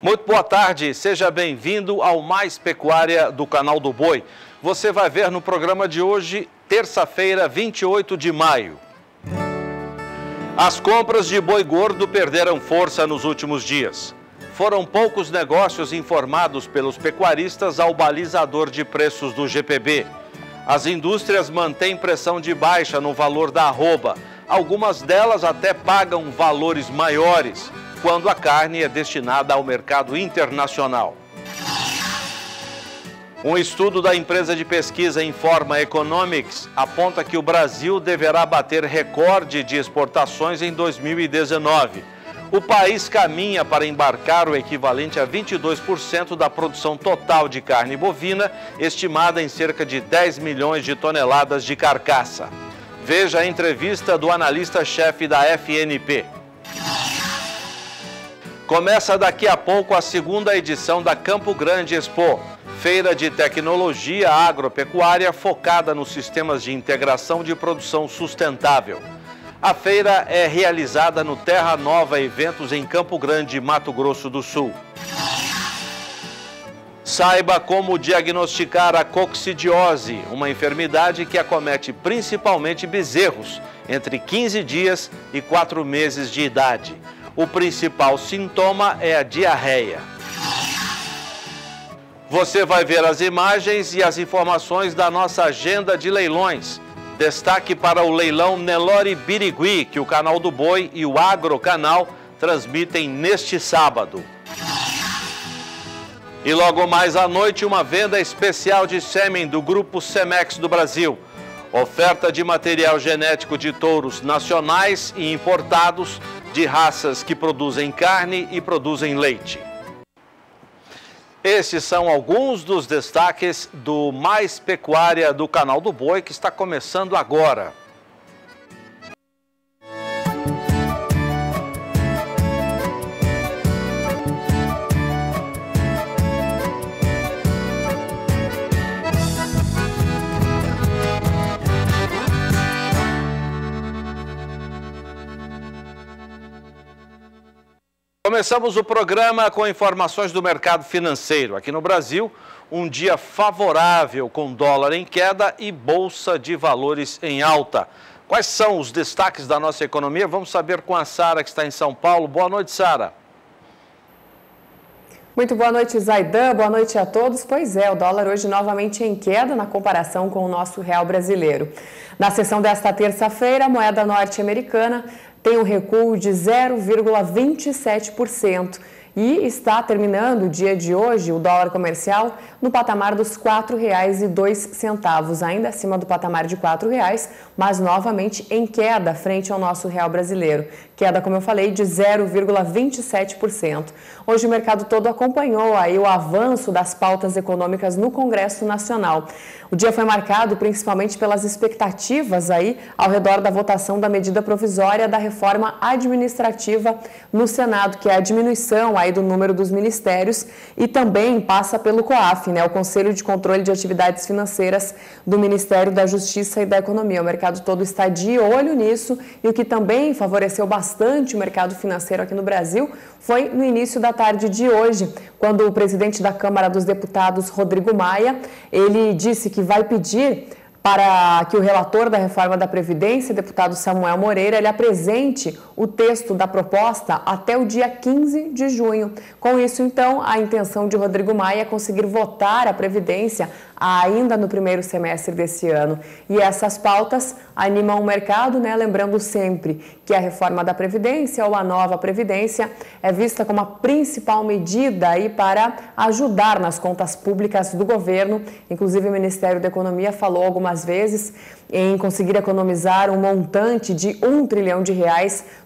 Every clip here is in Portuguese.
Muito boa tarde, seja bem-vindo ao Mais Pecuária do Canal do Boi. Você vai ver no programa de hoje, terça-feira, 28 de maio. As compras de boi gordo perderam força nos últimos dias. Foram poucos negócios informados pelos pecuaristas ao balizador de preços do GPB. As indústrias mantêm pressão de baixa no valor da arroba. Algumas delas até pagam valores maiores quando a carne é destinada ao mercado internacional. Um estudo da empresa de pesquisa Informa Economics aponta que o Brasil deverá bater recorde de exportações em 2019. O país caminha para embarcar o equivalente a 22% da produção total de carne bovina, estimada em cerca de 10 milhões de toneladas de carcaça. Veja a entrevista do analista-chefe da FNP. Começa daqui a pouco a segunda edição da Campo Grande Expo, feira de tecnologia agropecuária focada nos sistemas de integração de produção sustentável. A feira é realizada no Terra Nova Eventos em Campo Grande, Mato Grosso do Sul. Saiba como diagnosticar a coccidiose, uma enfermidade que acomete principalmente bezerros entre 15 dias e 4 meses de idade. O principal sintoma é a diarreia. Você vai ver as imagens e as informações da nossa agenda de leilões. Destaque para o leilão Nelore Birigui, que o Canal do Boi e o Agrocanal transmitem neste sábado. E logo mais à noite, uma venda especial de sêmen do Grupo Semex do Brasil. Oferta de material genético de touros nacionais e importados, de raças que produzem carne e produzem leite. Esses são alguns dos destaques do Mais Pecuária do Canal do Boi, que está começando agora. Começamos o programa com informações do mercado financeiro. Aqui no Brasil, um dia favorável com dólar em queda e bolsa de valores em alta. Quais são os destaques da nossa economia? Vamos saber com a Sara, que está em São Paulo. Boa noite, Sara. Muito boa noite, Zaidan. Boa noite a todos. Pois é, o dólar hoje novamente em queda na comparação com o nosso real brasileiro. Na sessão desta terça-feira, a moeda norte-americana tem um recuo de 0,27% e está terminando o dia de hoje, o dólar comercial, no patamar dos R$ 4,02, ainda acima do patamar de R$ 4,00, mas novamente em queda frente ao nosso real brasileiro. Queda, como eu falei, de 0,27%. Hoje o mercado todo acompanhou aí o avanço das pautas econômicas no Congresso Nacional. O dia foi marcado principalmente pelas expectativas aí ao redor da votação da medida provisória da reforma administrativa no Senado, que é a diminuição aí do número dos ministérios, e também passa pelo COAF, né, o Conselho de Controle de Atividades Financeiras do Ministério da Justiça e da Economia. O mercado todo está de olho nisso, e o que também favoreceu bastante o mercado financeiro aqui no Brasil foi no início da tarde de hoje, quando o presidente da Câmara dos Deputados, Rodrigo Maia, ele disse que vai pedir para que o relator da reforma da Previdência, deputado Samuel Moreira, ele apresente o texto da proposta até o dia 15 de junho. Com isso, então, a intenção de Rodrigo Maia é conseguir votar a Previdência ainda no primeiro semestre desse ano. E essas pautas animam o mercado, né? Lembrando sempre que a reforma da Previdência ou a nova Previdência é vista como a principal medida aí para ajudar nas contas públicas do governo. Inclusive, o Ministério da Economia falou algumas vezes em conseguir economizar um montante de R$1 trilhão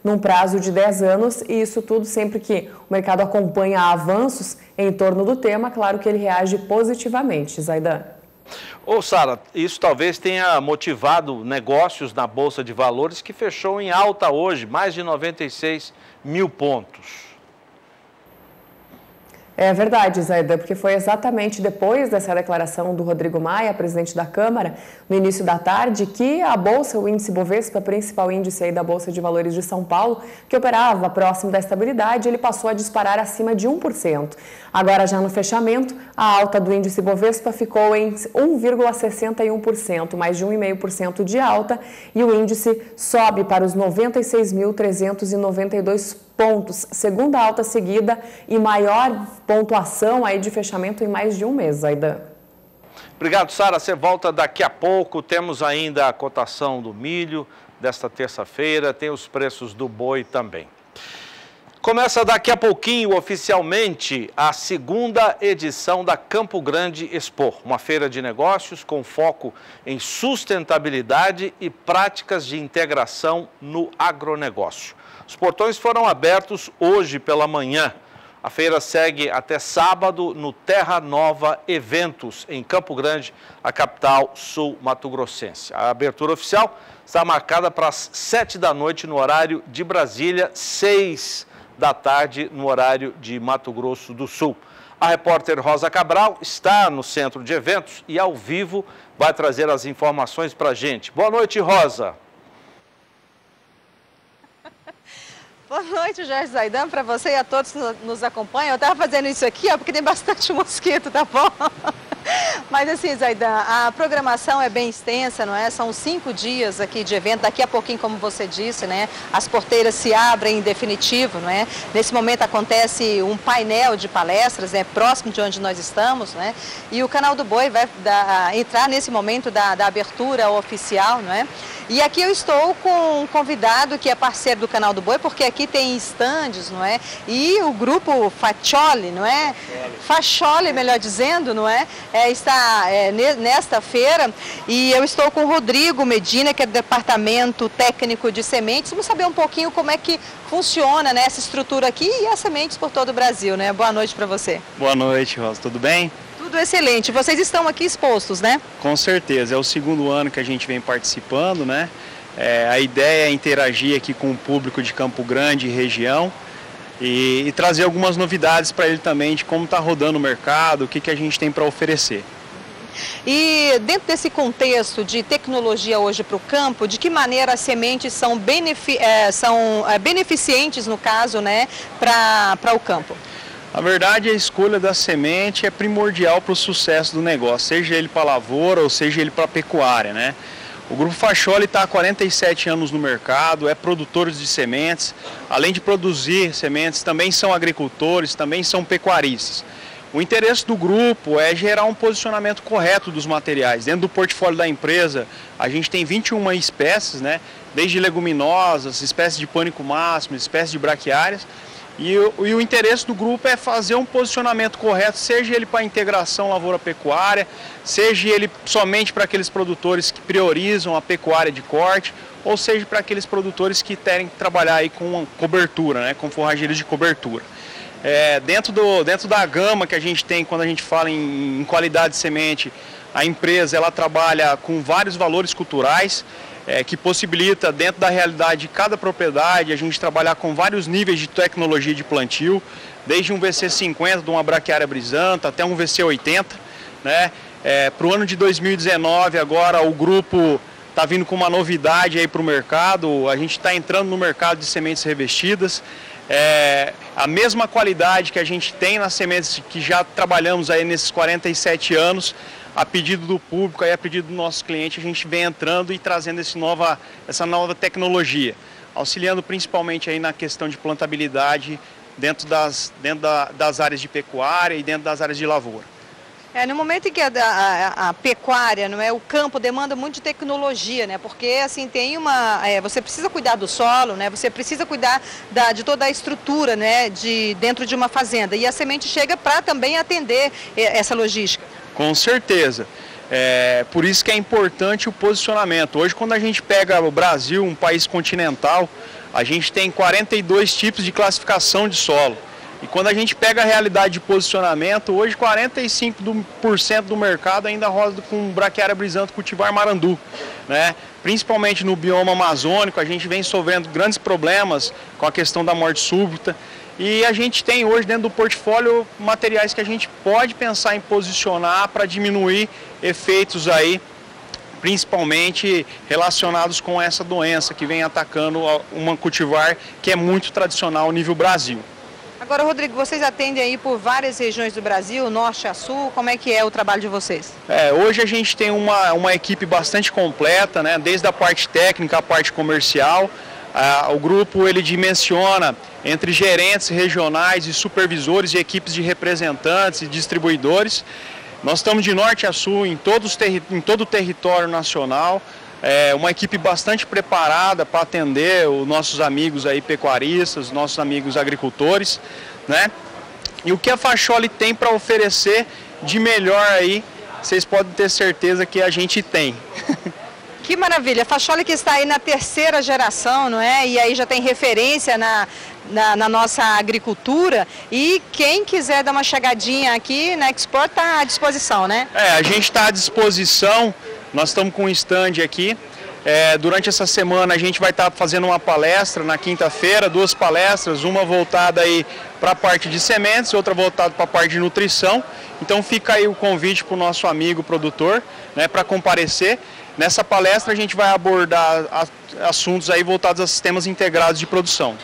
num prazo de 10 anos, e isso tudo sempre que o mercado acompanha avanços em torno do tema, claro que ele reage positivamente. Zaidan. Ô, Sara, isso talvez tenha motivado negócios na Bolsa de Valores, que fechou em alta hoje, mais de 96 mil pontos. É verdade, Zaidan, porque foi exatamente depois dessa declaração do Rodrigo Maia, presidente da Câmara, no início da tarde, que a Bolsa, o índice Bovespa, principal índice aí da Bolsa de Valores de São Paulo, que operava próximo da estabilidade, ele passou a disparar acima de 1%. Agora, já no fechamento, a alta do índice Bovespa ficou em 1,61%, mais de 1,5% de alta, e o índice sobe para os 96.392 pontos, segunda alta seguida e maior pontuação aí de fechamento em mais de um mês, Zaidan. Obrigado, Sara. Você volta daqui a pouco. Temos ainda a cotação do milho desta terça-feira, tem os preços do boi também. Começa daqui a pouquinho, oficialmente, a segunda edição da Campo Grande Expo, uma feira de negócios com foco em sustentabilidade e práticas de integração no agronegócio. Os portões foram abertos hoje pela manhã. A feira segue até sábado no Terra Nova Eventos, em Campo Grande, a capital sul-mato-grossense. A abertura oficial está marcada para as 7 da noite no horário de Brasília, 6 da tarde no horário de Mato Grosso do Sul. A repórter Rosa Cabral está no centro de eventos e ao vivo vai trazer as informações para a gente. Boa noite, Rosa. Boa noite, Jorge Zaidan, para você e a todos que nos acompanham. Eu estava fazendo isso aqui, ó, porque tem bastante mosquito, tá bom? Mas assim, Zaidan, a programação é bem extensa, não é? São 5 dias aqui de evento, daqui a pouquinho, como você disse, né? As porteiras se abrem em definitivo, não é? Nesse momento acontece um painel de palestras, né? Próximo de onde nós estamos, né? E o Canal do Boi vai entrar nesse momento da abertura oficial, não é? E aqui eu estou com um convidado que é parceiro do Canal do Boi, porque aqui tem estandes, não é? E o grupo Faccioli, não é? Faccioli, melhor dizendo, não é? Está nesta feira e eu estou com o Rodrigo Medina, que é do Departamento Técnico de Sementes. Vamos saber um pouquinho como é que funciona, né, essa estrutura aqui e as sementes por todo o Brasil, né? Boa noite para você. Boa noite, Rosa. Tudo bem? Tudo excelente. Vocês estão aqui expostos, né? Com certeza. É o segundo ano que a gente vem participando, né? A ideia é interagir aqui com o público de Campo Grande e região e trazer algumas novidades para ele também de como está rodando o mercado, o que a gente tem para oferecer. E dentro desse contexto de tecnologia hoje para o campo, de que maneira as sementes são beneficentes, no caso, né, para o campo? Na verdade, a escolha da semente é primordial para o sucesso do negócio, seja ele para a lavoura ou seja ele para a pecuária, né? O Grupo Faccioli está há 47 anos no mercado, é produtor de sementes, além de produzir sementes, também são agricultores, também são pecuaristas. O interesse do grupo é gerar um posicionamento correto dos materiais. Dentro do portfólio da empresa, a gente tem 21 espécies, né? Desde leguminosas, espécies de pânico máximo, espécies de braquiárias. E o interesse do grupo é fazer um posicionamento correto, seja ele para a integração lavoura-pecuária, seja ele somente para aqueles produtores que priorizam a pecuária de corte, ou seja para aqueles produtores que querem trabalhar aí com cobertura, né, com forrageiros de cobertura. Dentro da gama que a gente tem quando a gente fala em qualidade de semente, a empresa ela trabalha com vários valores culturais, que possibilita, dentro da realidade de cada propriedade, a gente trabalhar com vários níveis de tecnologia de plantio, desde um VC50 de uma braquiária brisanta até um VC80. Né? Para o ano de 2019, agora o grupo está vindo com uma novidade aí para o mercado, a gente está entrando no mercado de sementes revestidas. A mesma qualidade que a gente tem nas sementes que já trabalhamos aí nesses 47 anos, a pedido do público, aí a pedido do nosso cliente, a gente vem entrando e trazendo essa nova tecnologia, auxiliando principalmente aí na questão de plantabilidade dentro das áreas de pecuária e dentro das áreas de lavoura. No momento em que a pecuária, não é, o campo demanda muito de tecnologia, né? Porque assim tem você precisa cuidar do solo, né? Você precisa cuidar de toda a estrutura, né? Dentro de uma fazenda, e a semente chega para também atender essa logística. Com certeza. Por isso que é importante o posicionamento. Hoje, quando a gente pega o Brasil, um país continental, a gente tem 42 tipos de classificação de solo. E quando a gente pega a realidade de posicionamento, hoje 45% do mercado ainda roda com braquiária brisanta cultivar marandu, né? Principalmente no bioma amazônico, a gente vem sofrendo grandes problemas com a questão da morte súbita. E a gente tem hoje dentro do portfólio materiais que a gente pode pensar em posicionar para diminuir efeitos aí, principalmente relacionados com essa doença que vem atacando uma cultivar que é muito tradicional nível Brasil. Agora, Rodrigo, vocês atendem aí por várias regiões do Brasil, norte a sul, como é que é o trabalho de vocês? Hoje a gente tem uma equipe bastante completa, né? Desde a parte técnica, a parte comercial. O grupo ele dimensiona entre gerentes regionais e supervisores e equipes de representantes e distribuidores. Nós estamos de norte a sul em todo o território nacional. Uma equipe bastante preparada para atender os nossos amigos aí pecuaristas, nossos amigos agricultores, né? E o que a Facholi tem para oferecer de melhor aí, vocês podem ter certeza que a gente tem. Que maravilha, a Facholi que está aí na terceira geração, não é? E aí já tem referência na nossa agricultura, e quem quiser dar uma chegadinha aqui na Export está à disposição, né? A gente está à disposição. Nós estamos com um stand aqui. Durante essa semana a gente vai estar fazendo uma palestra na quinta-feira, 2 palestras, uma voltada aí para a parte de sementes, outra voltada para a parte de nutrição. Então fica aí o convite para o nosso amigo produtor, né, para comparecer. Nessa palestra a gente vai abordar assuntos aí voltados a sistemas integrados de produção.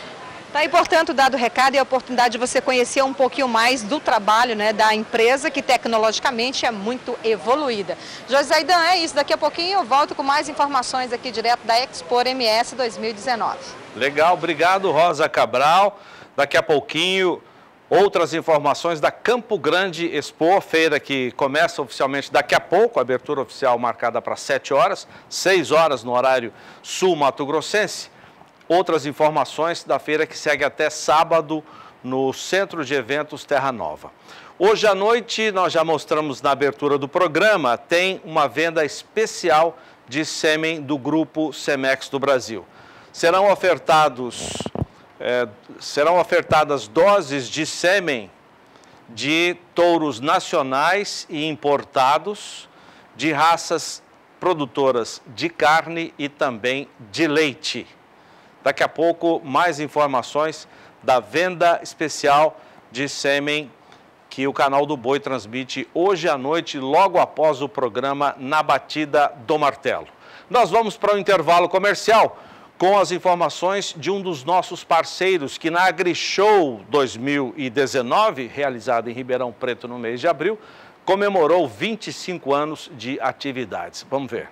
Tá aí, portanto, dado o recado e a oportunidade de você conhecer um pouquinho mais do trabalho, né, da empresa, que tecnologicamente é muito evoluída. Jorge Zaidan, é isso. Daqui a pouquinho eu volto com mais informações aqui direto da Expo MS 2019. Legal, obrigado, Rosa Cabral. Daqui a pouquinho, outras informações da Campo Grande Expo, feira que começa oficialmente daqui a pouco, abertura oficial marcada para 7 horas, 6 horas no horário sul-mato-grossense. Outras informações da feira que segue até sábado no Centro de Eventos Terra Nova. Hoje à noite, nós já mostramos na abertura do programa, tem uma venda especial de sêmen do Grupo Semex do Brasil. Serão ofertadas doses de sêmen de touros nacionais e importados, de raças produtoras de carne e também de leite. Daqui a pouco, mais informações da venda especial de sêmen que o canal do Boi transmite hoje à noite, logo após o programa Na Batida do Martelo. Nós vamos para o intervalo comercial com as informações de um dos nossos parceiros que na AgriShow 2019, realizada em Ribeirão Preto no mês de abril, comemorou 25 anos de atividades. Vamos ver.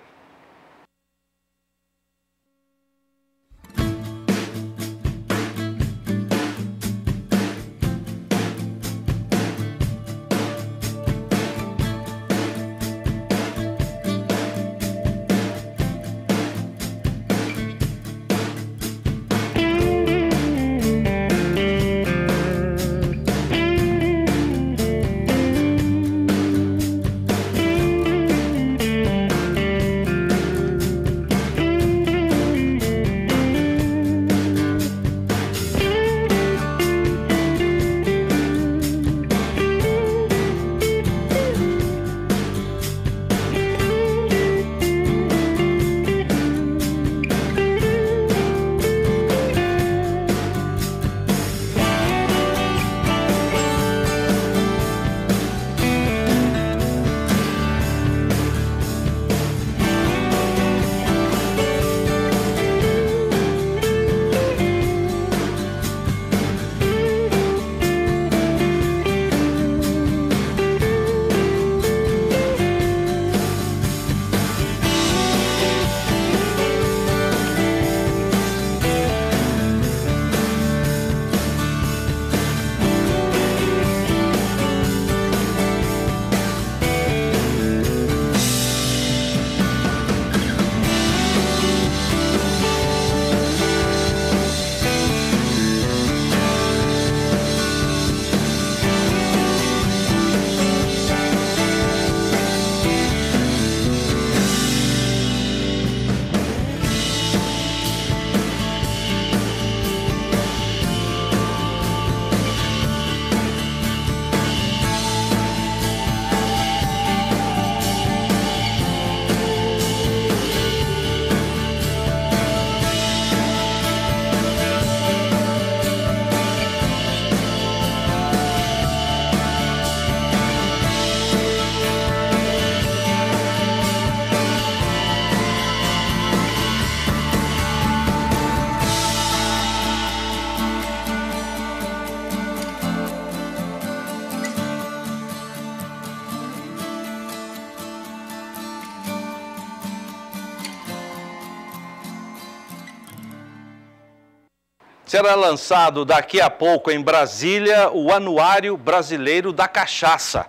Será lançado daqui a pouco em Brasília o Anuário Brasileiro da Cachaça,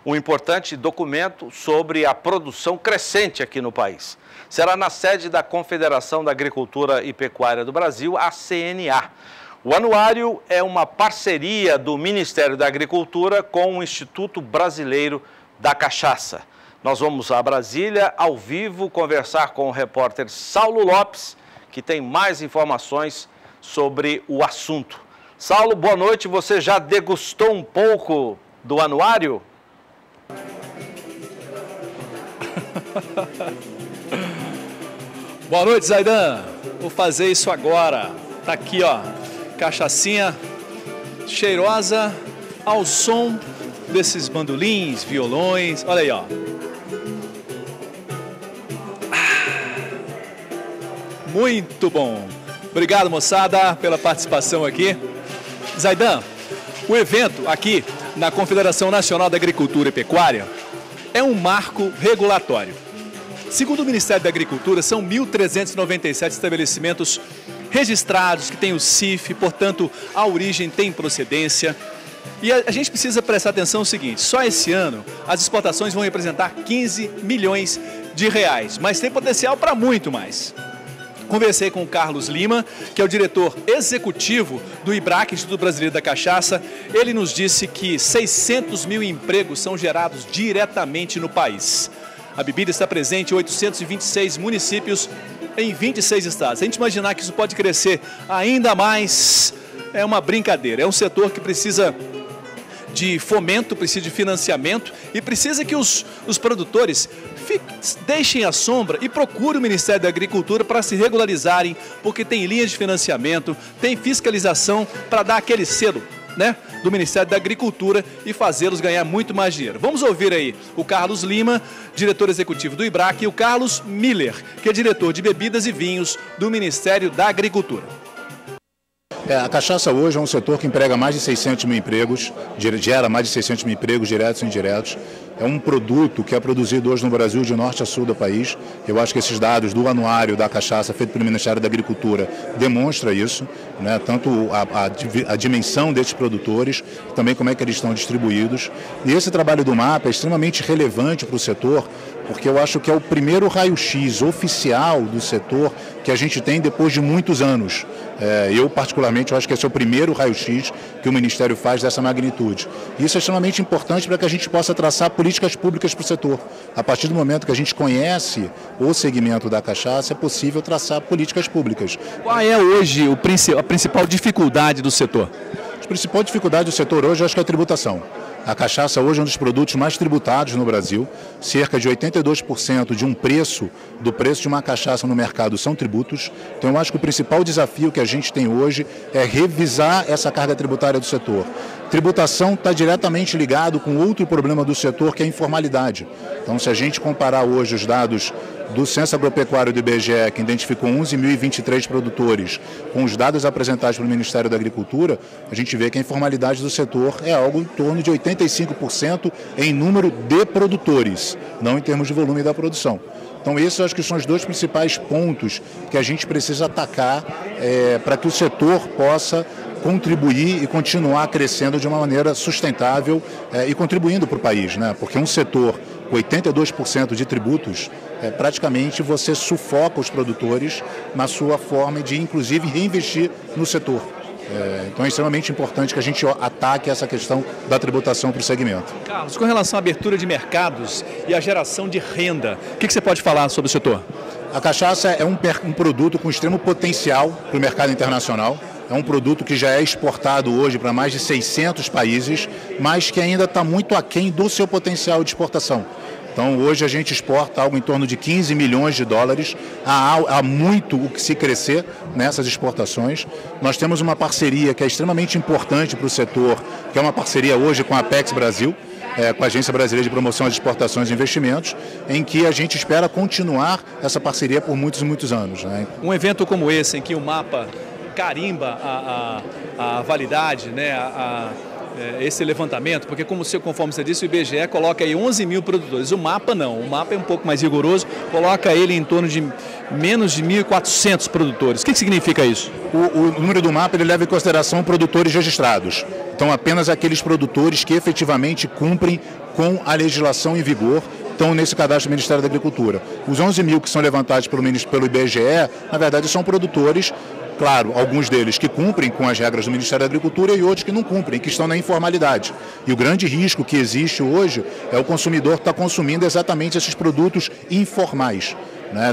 um importante documento sobre a produção crescente aqui no país. Será na sede da Confederação da Agricultura e Pecuária do Brasil, a CNA. O anuário é uma parceria do Ministério da Agricultura com o Instituto Brasileiro da Cachaça. Nós vamos a Brasília, ao vivo, conversar com o repórter Saulo Lopes, que tem mais informações sobre o assunto. Saulo, boa noite. Você já degustou um pouco do anuário? Boa noite, Zaidan. Vou fazer isso agora. Tá aqui, ó, cachaçinha cheirosa ao som desses bandolins, violões. Olha aí, ó. Muito bom. Obrigado, moçada, pela participação aqui. Zaidan, o evento aqui na Confederação Nacional da Agricultura e Pecuária é um marco regulatório. Segundo o Ministério da Agricultura, são 1.397 estabelecimentos registrados que têm o CIF, portanto, a origem tem procedência. E a gente precisa prestar atenção no seguinte, só esse ano as exportações vão representar 15 milhões de reais, mas tem potencial para muito mais. Conversei com o Carlos Lima, que é o diretor executivo do IBRAC, Instituto Brasileiro da Cachaça. Ele nos disse que 600 mil empregos são gerados diretamente no país. A bebida está presente em 826 municípios em 26 estados. Se a gente imaginar que isso pode crescer ainda mais, é uma brincadeira. É um setor que precisa de fomento, precisa de financiamento e precisa que os produtores deixem a sombra e procurem o Ministério da Agricultura para se regularizarem, porque tem linhas de financiamento, tem fiscalização para dar aquele selo, né, do Ministério da Agricultura e fazê-los ganhar muito mais dinheiro. Vamos ouvir aí o Carlos Lima, diretor executivo do IBRAC, e o Carlos Miller, que é diretor de bebidas e vinhos do Ministério da Agricultura. A cachaça hoje é um setor que emprega mais de 600 mil empregos, gera mais de 600 mil empregos diretos e indiretos. É um produto que é produzido hoje no Brasil de norte a sul do país. Eu acho que esses dados do anuário da cachaça feito pelo Ministério da Agricultura demonstra isso, né? Tanto a dimensão desses produtores, também como é que eles estão distribuídos. E esse trabalho do MAPA é extremamente relevante para o setor, porque eu acho que é o primeiro raio-x oficial do setor que a gente tem depois de muitos anos. Eu, particularmente, eu acho que esse é o primeiro raio-x que o Ministério faz dessa magnitude. Isso é extremamente importante para que a gente possa traçar políticas públicas para o setor. A partir do momento que a gente conhece o segmento da cachaça, é possível traçar políticas públicas. Qual é hoje a principal dificuldade do setor? A principal dificuldade do setor hoje, eu acho que é a tributação. A cachaça hoje é um dos produtos mais tributados no Brasil. Cerca de 82% do preço de uma cachaça no mercado são tributos. Então eu acho que o principal desafio que a gente tem hoje é revisar essa carga tributária do setor. Tributação está diretamente ligado com outro problema do setor, que é a informalidade. Então, se a gente comparar hoje os dados do Censo Agropecuário do IBGE, que identificou 11.023 produtores, com os dados apresentados pelo Ministério da Agricultura, a gente vê que a informalidade do setor é algo em torno de 85% em número de produtores, não em termos de volume da produção. Então, esses eu acho que são os dois principais pontos que a gente precisa atacar para que o setor possa contribuir e continuar crescendo de uma maneira sustentável e contribuindo para o país, né? Porque um setor com 82% de tributos, praticamente você sufoca os produtores na sua forma de, inclusive, reinvestir no setor. Então é extremamente importante que a gente ataque essa questão da tributação para o segmento. Carlos, com relação à abertura de mercados e à geração de renda, o que você pode falar sobre o setor? A cachaça é um produto com extremo potencial para o mercado internacional. É um produto que já é exportado hoje para mais de 600 países, mas que ainda está muito aquém do seu potencial de exportação. Então, hoje a gente exporta algo em torno de 15 milhões de dólares. Há muito o que se crescer nessas exportações. Nós temos uma parceria que é extremamente importante para o setor, que é uma parceria hoje com a Apex Brasil, com a Agência Brasileira de Promoção às Exportações e Investimentos, em que a gente espera continuar essa parceria por muitos e muitos anos, né? Um evento como esse, em que o MAPA carimba a validade, né, esse levantamento? Porque, conforme você disse, o IBGE coloca aí 11 mil produtores. O mapa não, o mapa é um pouco mais rigoroso, coloca ele em torno de menos de 1.400 produtores. O que significa isso? O número do mapa ele leva em consideração produtores registrados. Então, apenas aqueles produtores que efetivamente cumprem com a legislação em vigor estão nesse cadastro do Ministério da Agricultura. Os 11 mil que são levantados pelo IBGE, na verdade, são produtores, claro, alguns deles que cumprem com as regras do Ministério da Agricultura e outros que não cumprem, que estão na informalidade. E o grande risco que existe hoje é o consumidor estar consumindo exatamente esses produtos informais.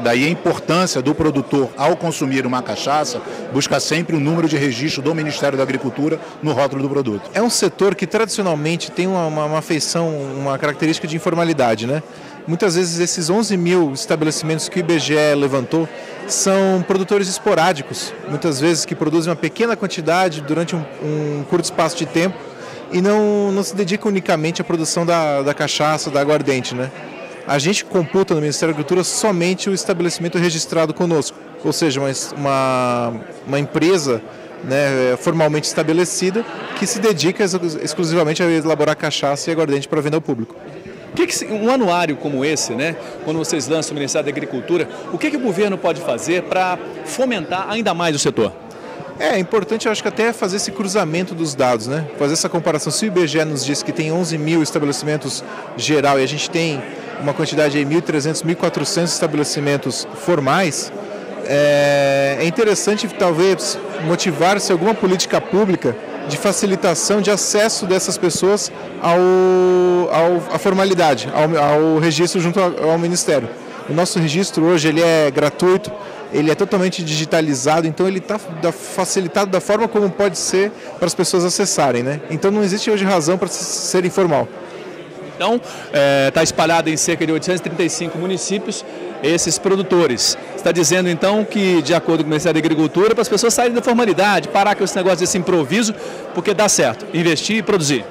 Daí a importância do produtor, ao consumir uma cachaça, buscar sempre o número de registro do Ministério da Agricultura no rótulo do produto. É um setor que tradicionalmente tem uma feição, uma característica de informalidade, né? Muitas vezes esses 11 mil estabelecimentos que o IBGE levantou são produtores esporádicos, muitas vezes que produzem uma pequena quantidade durante um curto espaço de tempo e não se dedicam unicamente à produção da cachaça, da aguardente, né? A gente computa no Ministério da Agricultura somente o estabelecimento registrado conosco, ou seja, uma empresa, né, formalmente estabelecida que se dedica exclusivamente a elaborar cachaça e aguardente para venda ao público. Um anuário como esse, né, quando vocês lançam o Ministério da Agricultura, o que o governo pode fazer para fomentar ainda mais o setor? É importante, eu acho que até fazer esse cruzamento dos dados, né? Fazer essa comparação. Se o IBGE nos diz que tem 11 mil estabelecimentos geral e a gente tem uma quantidade de 1.300, 1.400 estabelecimentos formais, é interessante talvez motivar-se alguma política pública de facilitação de acesso dessas pessoas à formalidade, ao registro junto ao Ministério. O nosso registro hoje ele é gratuito, ele é totalmente digitalizado, então ele está facilitado da forma como pode ser para as pessoas acessarem, né? Então não existe hoje razão para ser informal. Então, está espalhado em cerca de 835 municípios esses produtores. Está dizendo, então, que, de acordo com o Ministério da Agricultura, para as pessoas saírem da formalidade, parar com esse negócio desse improviso, porque dá certo, investir e produzir.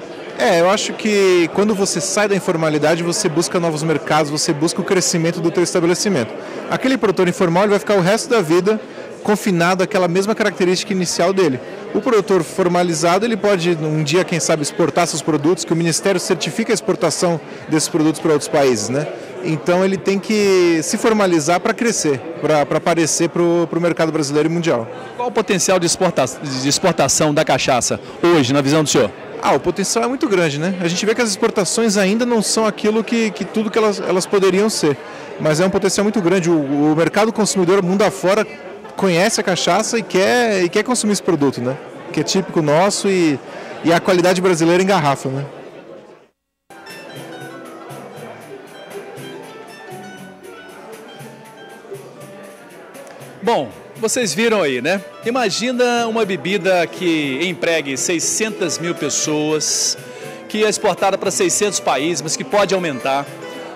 Eu acho que quando você sai da informalidade, você busca novos mercados, você busca o crescimento do teu estabelecimento. Aquele produtor informal ele vai ficar o resto da vida confinado àquela mesma característica inicial dele. O produtor formalizado, ele pode um dia, quem sabe, exportar seus produtos, que o Ministério certifica a exportação desses produtos para outros países, né? Então ele tem que se formalizar para crescer, para aparecer para o mercado brasileiro e mundial. Qual o potencial de exportação da cachaça hoje, na visão do senhor? O potencial é muito grande, né? A gente vê que as exportações ainda não são aquilo que tudo que elas poderiam ser, mas é um potencial muito grande. O mercado consumidor, mundo afora, conhece a cachaça e quer consumir esse produto, né? Que é típico nosso e a qualidade brasileira em garrafa, né? Bom, vocês viram aí, né? Imagina uma bebida que empregue 600 mil pessoas, que é exportada para 600 países, mas que pode aumentar.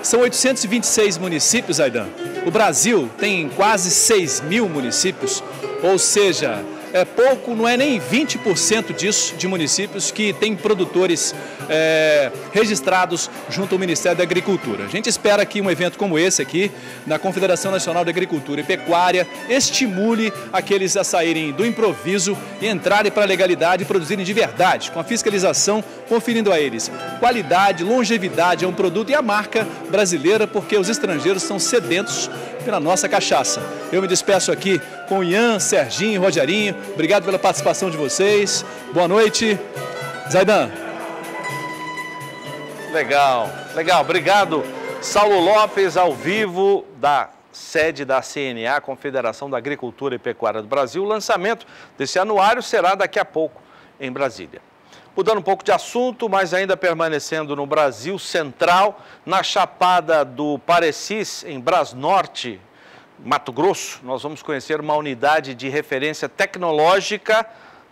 São 826 municípios, Aidan. O Brasil tem quase 6 mil municípios, ou seja, é pouco, não é nem 20% disso, de municípios que têm produtores registrados junto ao Ministério da Agricultura. A gente espera que um evento como esse aqui, na Confederação Nacional de Agricultura e Pecuária, estimule aqueles a saírem do improviso e entrarem para a legalidade e produzirem de verdade, com a fiscalização conferindo a eles qualidade, longevidade a um produto e a marca brasileira, porque os estrangeiros são sedentos pela nossa cachaça. Eu me despeço aqui com Ian, Serginho, Rogerinho. Obrigado pela participação de vocês. Boa noite. Zaidan. Legal, legal. Obrigado, Saulo Lopes, ao vivo da sede da CNA, Confederação da Agricultura e Pecuária do Brasil. O lançamento desse anuário será daqui a pouco em Brasília. Mudando um pouco de assunto, mas ainda permanecendo no Brasil Central, na Chapada do Parecis, em Brasnorte, Mato Grosso, nós vamos conhecer uma unidade de referência tecnológica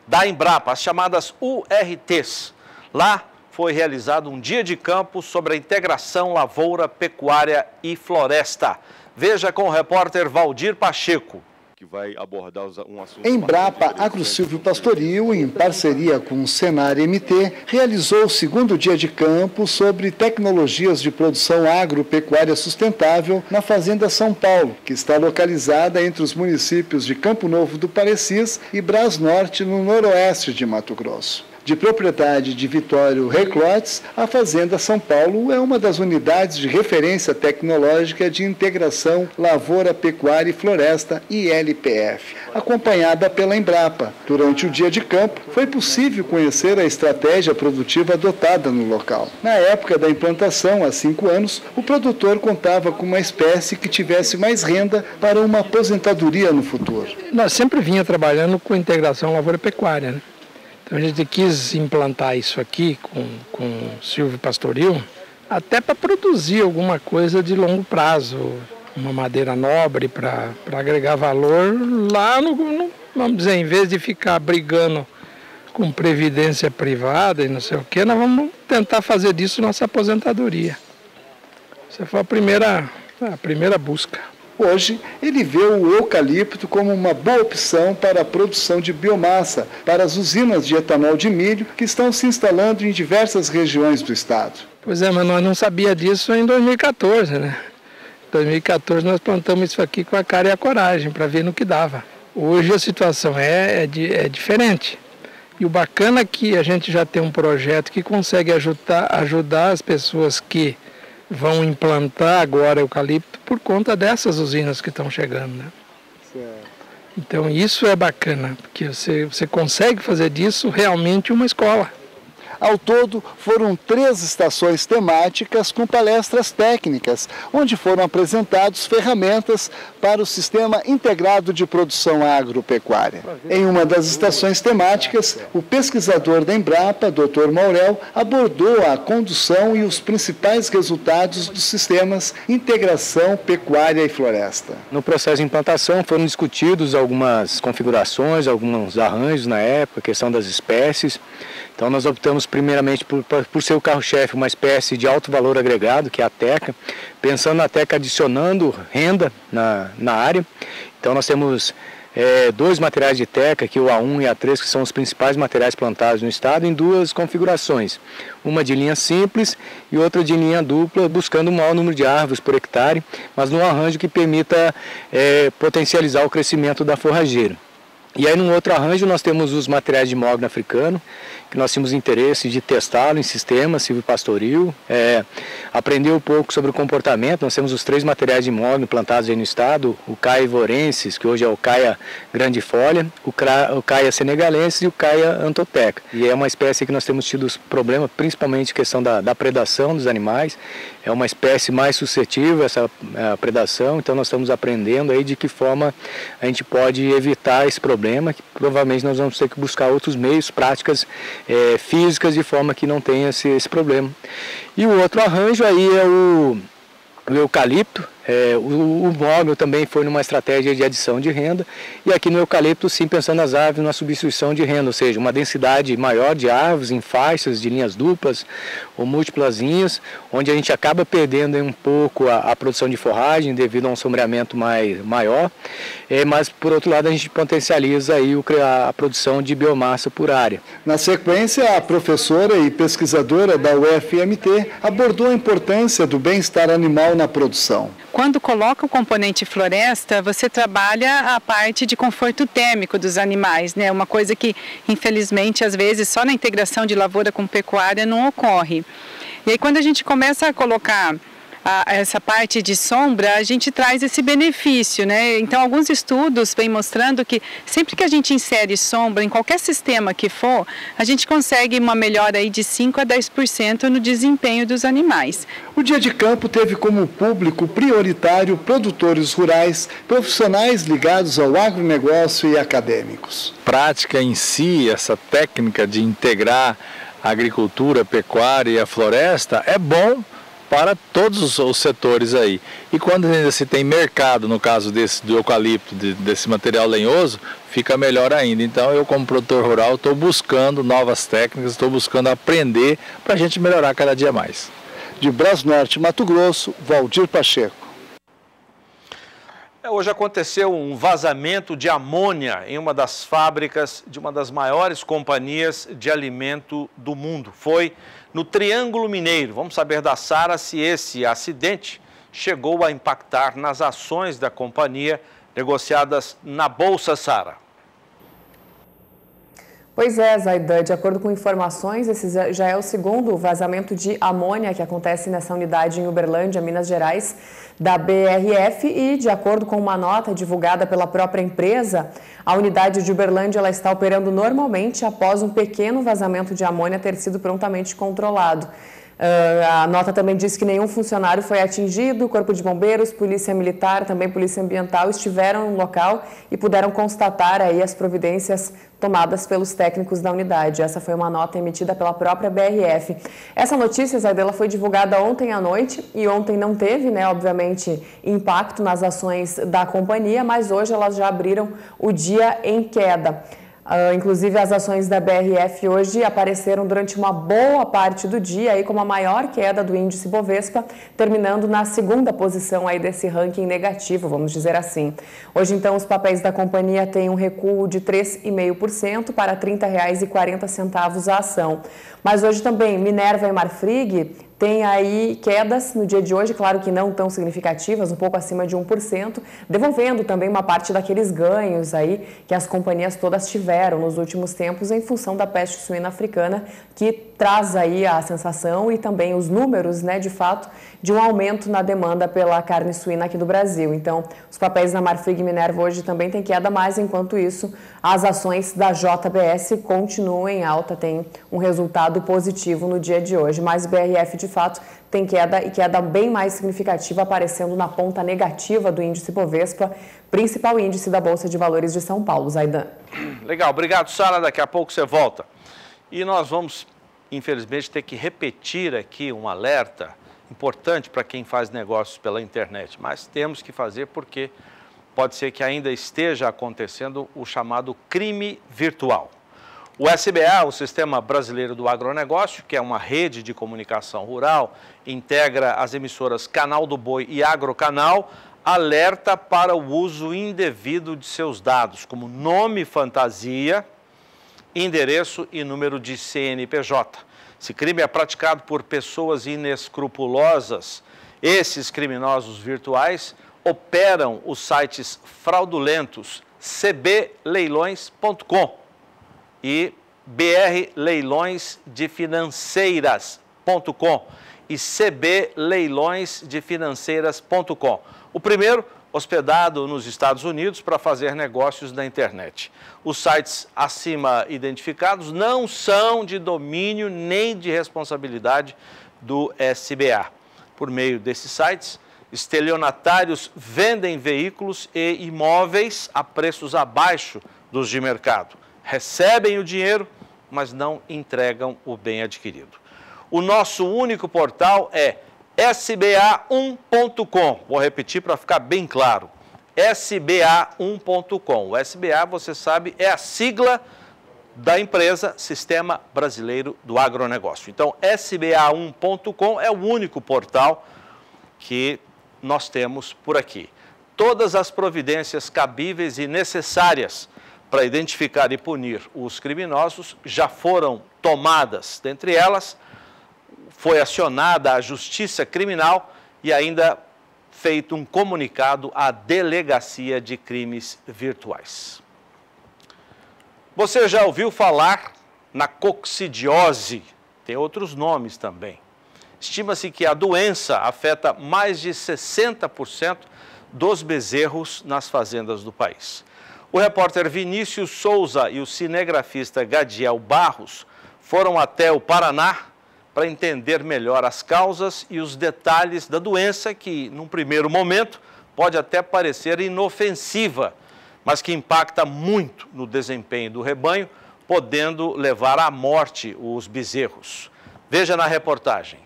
da Embrapa, as chamadas URTs. Lá foi realizado um dia de campo sobre a integração lavoura, pecuária e floresta. Veja com o repórter Valdir Pacheco. Que vai abordar um assunto. Embrapa Agrosilvio Pastoril, em parceria com o Senar MT, realizou o segundo dia de campo sobre tecnologias de produção agropecuária sustentável na Fazenda São Paulo, que está localizada entre os municípios de Campo Novo do Parecis e Brasnorte, no noroeste de Mato Grosso. De propriedade de Vitório Reclotes, a Fazenda São Paulo é uma das unidades de referência tecnológica de integração Lavoura, Pecuária e Floresta, ILPF, acompanhada pela Embrapa. Durante o dia de campo, foi possível conhecer a estratégia produtiva adotada no local. Na época da implantação, há 5 anos, o produtor contava com uma espécie que tivesse mais renda para uma aposentadoria no futuro. Nós sempre vinha trabalhando com integração lavoura-pecuária, né? Então a gente quis implantar isso aqui com o Silvio Pastoril, até para produzir alguma coisa de longo prazo, uma madeira nobre para agregar valor lá vamos dizer, em vez de ficar brigando com previdência privada e não sei o que, nós vamos tentar fazer disso nossa aposentadoria. Essa foi a primeira busca. Hoje, ele vê o eucalipto como uma boa opção para a produção de biomassa para as usinas de etanol de milho que estão se instalando em diversas regiões do estado. Pois é, mas nós não sabíamos disso em 2014, né? Em 2014 nós plantamos isso aqui com a cara e a coragem para ver no que dava. Hoje a situação é diferente. E o bacana é que a gente já tem um projeto que consegue ajudar as pessoas que vão implantar agora eucalipto por conta dessas usinas que estão chegando, né? Certo. Então isso é bacana, porque você consegue fazer disso realmente uma escola. Ao todo, foram 3 estações temáticas com palestras técnicas, onde foram apresentadas ferramentas para o Sistema Integrado de Produção Agropecuária. Em uma das estações temáticas, o pesquisador da Embrapa, Dr. Maurel, abordou a condução e os principais resultados dos sistemas Integração Pecuária e Floresta. No processo de implantação foram discutidos algumas configurações, alguns arranjos na época, a questão das espécies. Então nós optamos primeiramente por ser o carro-chefe, uma espécie de alto valor agregado, que é a teca, pensando na teca adicionando renda na área. Então nós temos 2 materiais de teca, que o A1 e A3, que são os principais materiais plantados no estado, em 2 configurações. Uma de linha simples e outra de linha dupla, buscando um maior número de árvores por hectare, mas num arranjo que permita potencializar o crescimento da forrageira. E aí, num outro arranjo, nós temos os materiais de mogno africano, que nós tínhamos interesse de testá-lo em sistema silvopastoril, aprender um pouco sobre o comportamento. Nós temos os 3 materiais de mogno plantados aí no estado, o Caia ivorensis, que hoje é o Caia grande folha, o Caia senegalensis e o Caia antoteca. E é uma espécie que nós temos tido problema, principalmente questão da predação dos animais. É uma espécie mais suscetível a essa predação, então nós estamos aprendendo aí de que forma a gente pode evitar esse problema, que provavelmente nós vamos ter que buscar outros meios, práticas físicas, de forma que não tenha esse problema. E o outro arranjo aí é o eucalipto. O mogno também foi numa estratégia de adição de renda, e aqui no eucalipto sim pensando nas árvores na substituição de renda, ou seja, uma densidade maior de árvores em faixas de linhas duplas ou múltiplas linhas, onde a gente acaba perdendo um pouco a produção de forragem devido a um sombreamento maior, mas por outro lado a gente potencializa aí a produção de biomassa por área. Na sequência, a professora e pesquisadora da UFMT abordou a importância do bem-estar animal na produção. Quando coloca o componente floresta, você trabalha a parte de conforto térmico dos animais, né? Uma coisa que, infelizmente, às vezes, só na integração de lavoura com pecuária não ocorre. E aí, quando a gente começa a colocar essa parte de sombra, a gente traz esse benefício, né? Então, alguns estudos vêm mostrando que sempre que a gente insere sombra em qualquer sistema que for, a gente consegue uma melhora aí de 5 a 10% no desempenho dos animais. O Dia de Campo teve como público prioritário produtores rurais, profissionais ligados ao agronegócio e acadêmicos. Prática em si, essa técnica de integrar a agricultura, a pecuária e a floresta é bom para todos os setores aí. E quando ainda se tem mercado, no caso do eucalipto, desse material lenhoso, fica melhor ainda. Então eu, como produtor rural, estou buscando novas técnicas, estou buscando aprender para a gente melhorar cada dia mais. De Brasnorte, Mato Grosso, Valdir Pacheco. Hoje aconteceu um vazamento de amônia em uma das fábricas de uma das maiores companhias de alimento do mundo. Foi no Triângulo Mineiro. Vamos saber da Sara se esse acidente chegou a impactar nas ações da companhia negociadas na Bolsa, Sara. Pois é, Zaidan, de acordo com informações, esse já é o segundo vazamento de amônia que acontece nessa unidade em Uberlândia, Minas Gerais, da BRF, e de acordo com uma nota divulgada pela própria empresa, a unidade de Uberlândia ela está operando normalmente após um pequeno vazamento de amônia ter sido prontamente controlado. A nota também diz que nenhum funcionário foi atingido, Corpo de Bombeiros, Polícia Militar, também Polícia Ambiental estiveram no local e puderam constatar aí as providências tomadas pelos técnicos da unidade. Essa foi uma nota emitida pela própria BRF. Essa notícia, Zaidela, foi divulgada ontem à noite e ontem não teve, obviamente, impacto nas ações da companhia, mas hoje elas já abriram o dia em queda. Inclusive, as ações da BRF hoje apareceram durante uma boa parte do dia, aí com a maior queda do índice Bovespa, terminando na segunda posição aí desse ranking negativo, vamos dizer assim. Hoje, então, os papéis da companhia têm um recuo de 3,5% para R$ 30,40 a ação. Mas hoje também, Minerva e Marfrig tem aí quedas no dia de hoje, claro que não tão significativas, um pouco acima de 1%, devolvendo também uma parte daqueles ganhos aí que as companhias todas tiveram nos últimos tempos em função da peste suína africana, que traz aí a sensação e também os números, de fato, de um aumento na demanda pela carne suína aqui do Brasil. Então, os papéis da Marfrig e Minerva hoje também têm queda, mas enquanto isso, as ações da JBS continuam em alta, tem um resultado positivo no dia de hoje, mas BRF de fato tem queda e queda bem mais significativa, aparecendo na ponta negativa do índice Bovespa, principal índice da Bolsa de Valores de São Paulo. Zaidan. Legal, obrigado, Sara, daqui a pouco você volta. E nós vamos, infelizmente, ter que repetir aqui um alerta importante para quem faz negócios pela internet, mas temos que fazer porque pode ser que ainda esteja acontecendo o chamado crime virtual. O SBA, o Sistema Brasileiro do Agronegócio, que é uma rede de comunicação rural, integra as emissoras Canal do Boi e Agrocanal, alerta para o uso indevido de seus dados, como nome fantasia, endereço e número de CNPJ. Esse crime é praticado por pessoas inescrupulosas. Esses criminosos virtuais operam os sites fraudulentos cbleilões.com e brleilõesdefinanceiras.com e cbleilõesdefinanceiras.com. O primeiro, hospedado nos Estados Unidos para fazer negócios na internet. Os sites acima identificados não são de domínio nem de responsabilidade do SBA. Por meio desses sites, estelionatários vendem veículos e imóveis a preços abaixo dos de mercado. Recebem o dinheiro, mas não entregam o bem adquirido. O nosso único portal é sba1.com. Vou repetir para ficar bem claro. sba1.com. O SBA, você sabe, é a sigla da empresa Sistema Brasileiro do Agronegócio. Então, sba1.com é o único portal que nós temos por aqui. Todas as providências cabíveis e necessárias para identificar e punir os criminosos já foram tomadas. Dentre elas, foi acionada a Justiça Criminal e ainda feito um comunicado à Delegacia de Crimes Virtuais. Você já ouviu falar na coccidiose? Tem outros nomes também. Estima-se que a doença afeta mais de 60% dos bezerros nas fazendas do país. O repórter Vinícius Souza e o cinegrafista Gadiel Barros foram até o Paraná para entender melhor as causas e os detalhes da doença que, num primeiro momento, pode até parecer inofensiva, mas que impacta muito no desempenho do rebanho, podendo levar à morte os bezerros. Veja na reportagem.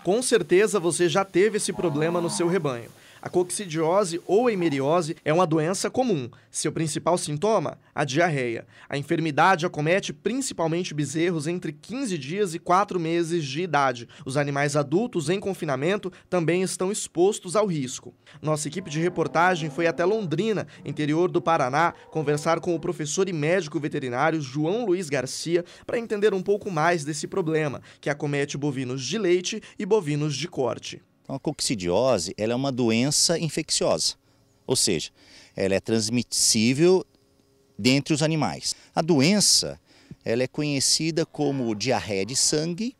Com certeza você já teve esse problema no seu rebanho. A coccidiose ou hemeriose é uma doença comum. Seu principal sintoma? A diarreia. A enfermidade acomete principalmente bezerros entre 15 dias e 4 meses de idade. Os animais adultos em confinamento também estão expostos ao risco. Nossa equipe de reportagem foi até Londrina, interior do Paraná, conversar com o professor e médico veterinário João Luiz Garcia para entender um pouco mais desse problema, que acomete bovinos de leite e bovinos de corte. A coccidiose ela é uma doença infecciosa, ou seja, ela é transmissível dentre os animais. A doença, ela é conhecida como diarreia de sangue,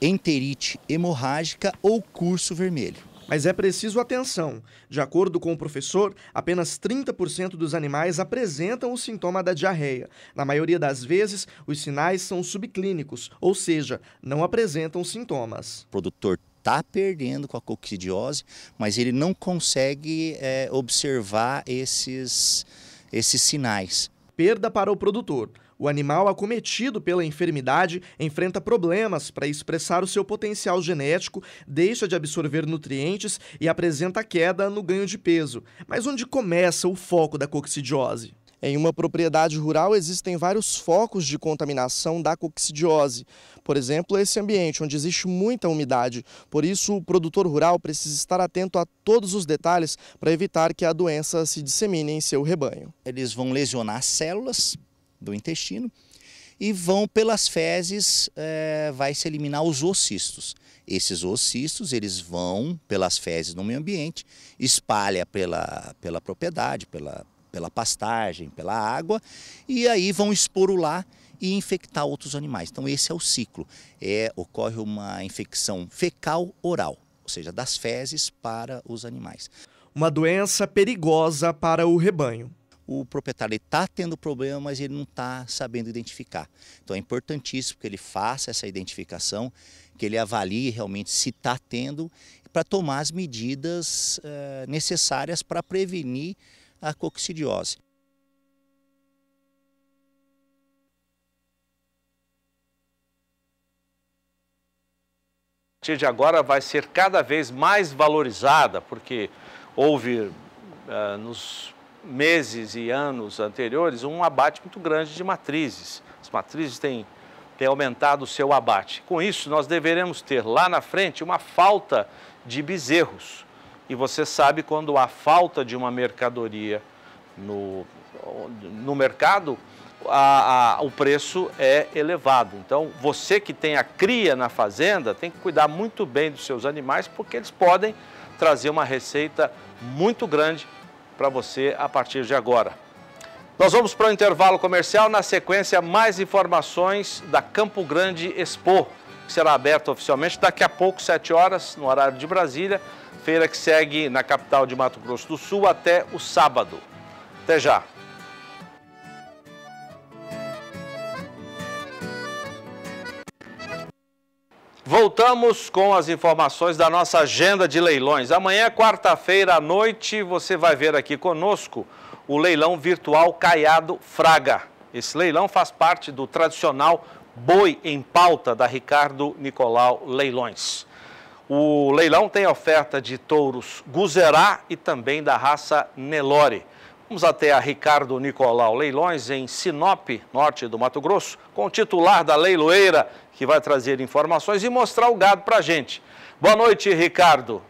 enterite hemorrágica ou curso vermelho. Mas é preciso atenção. De acordo com o professor, apenas 30% dos animais apresentam o sintoma da diarreia. Na maioria das vezes, os sinais são subclínicos, ou seja, não apresentam sintomas. O produtor está perdendo com a coccidiose, mas ele não consegue observar esses sinais. Perda para o produtor. O animal acometido pela enfermidade enfrenta problemas para expressar o seu potencial genético, deixa de absorver nutrientes e apresenta queda no ganho de peso. Mas onde começa o foco da coccidiose? Em uma propriedade rural existem vários focos de contaminação da coccidiose. Por exemplo, esse ambiente onde existe muita umidade. Por isso, o produtor rural precisa estar atento a todos os detalhes para evitar que a doença se dissemine em seu rebanho. Eles vão lesionar células do intestino e vão pelas fezes, vai se eliminar os oocistos. Esses oocistos, eles vão pelas fezes no meio ambiente, espalha pela propriedade, pela pastagem, pela água, e aí vão esporular e infectar outros animais. Então esse é o ciclo. Ocorre uma infecção fecal-oral, ou seja, das fezes para os animais. Uma doença perigosa para o rebanho. O proprietário está tendo problema, mas ele não está sabendo identificar. Então é importantíssimo que ele faça essa identificação, que ele avalie realmente se está tendo, para tomar as medidas necessárias para prevenir a coccidiose. A partir de agora vai ser cada vez mais valorizada, porque houve nos meses e anos anteriores um abate muito grande de matrizes. As matrizes têm aumentado o seu abate. Com isso, nós deveremos ter lá na frente uma falta de bezerros. E você sabe, quando há falta de uma mercadoria no mercado, o preço é elevado. Então, você que tem a cria na fazenda tem que cuidar muito bem dos seus animais, porque eles podem trazer uma receita muito grande para você a partir de agora. Nós vamos para o intervalo comercial. Na sequência, mais informações da Campo Grande Expo, que será aberta oficialmente daqui a pouco, 7 horas, no horário de Brasília. Feira que segue na capital de Mato Grosso do Sul até o sábado. Até já. Voltamos com as informações da nossa agenda de leilões. Amanhã, quarta-feira à noite, você vai ver aqui conosco o leilão virtual Caiado Fraga. Esse leilão faz parte do tradicional Boi em Pauta da Ricardo Nicolau Leilões. O leilão tem oferta de touros Guzerá e também da raça Nelore. Vamos até a Ricardo Nicolau Leilões, em Sinop, norte do Mato Grosso, com o titular da leiloeira, que vai trazer informações e mostrar o gado para a gente. Boa noite, Ricardo.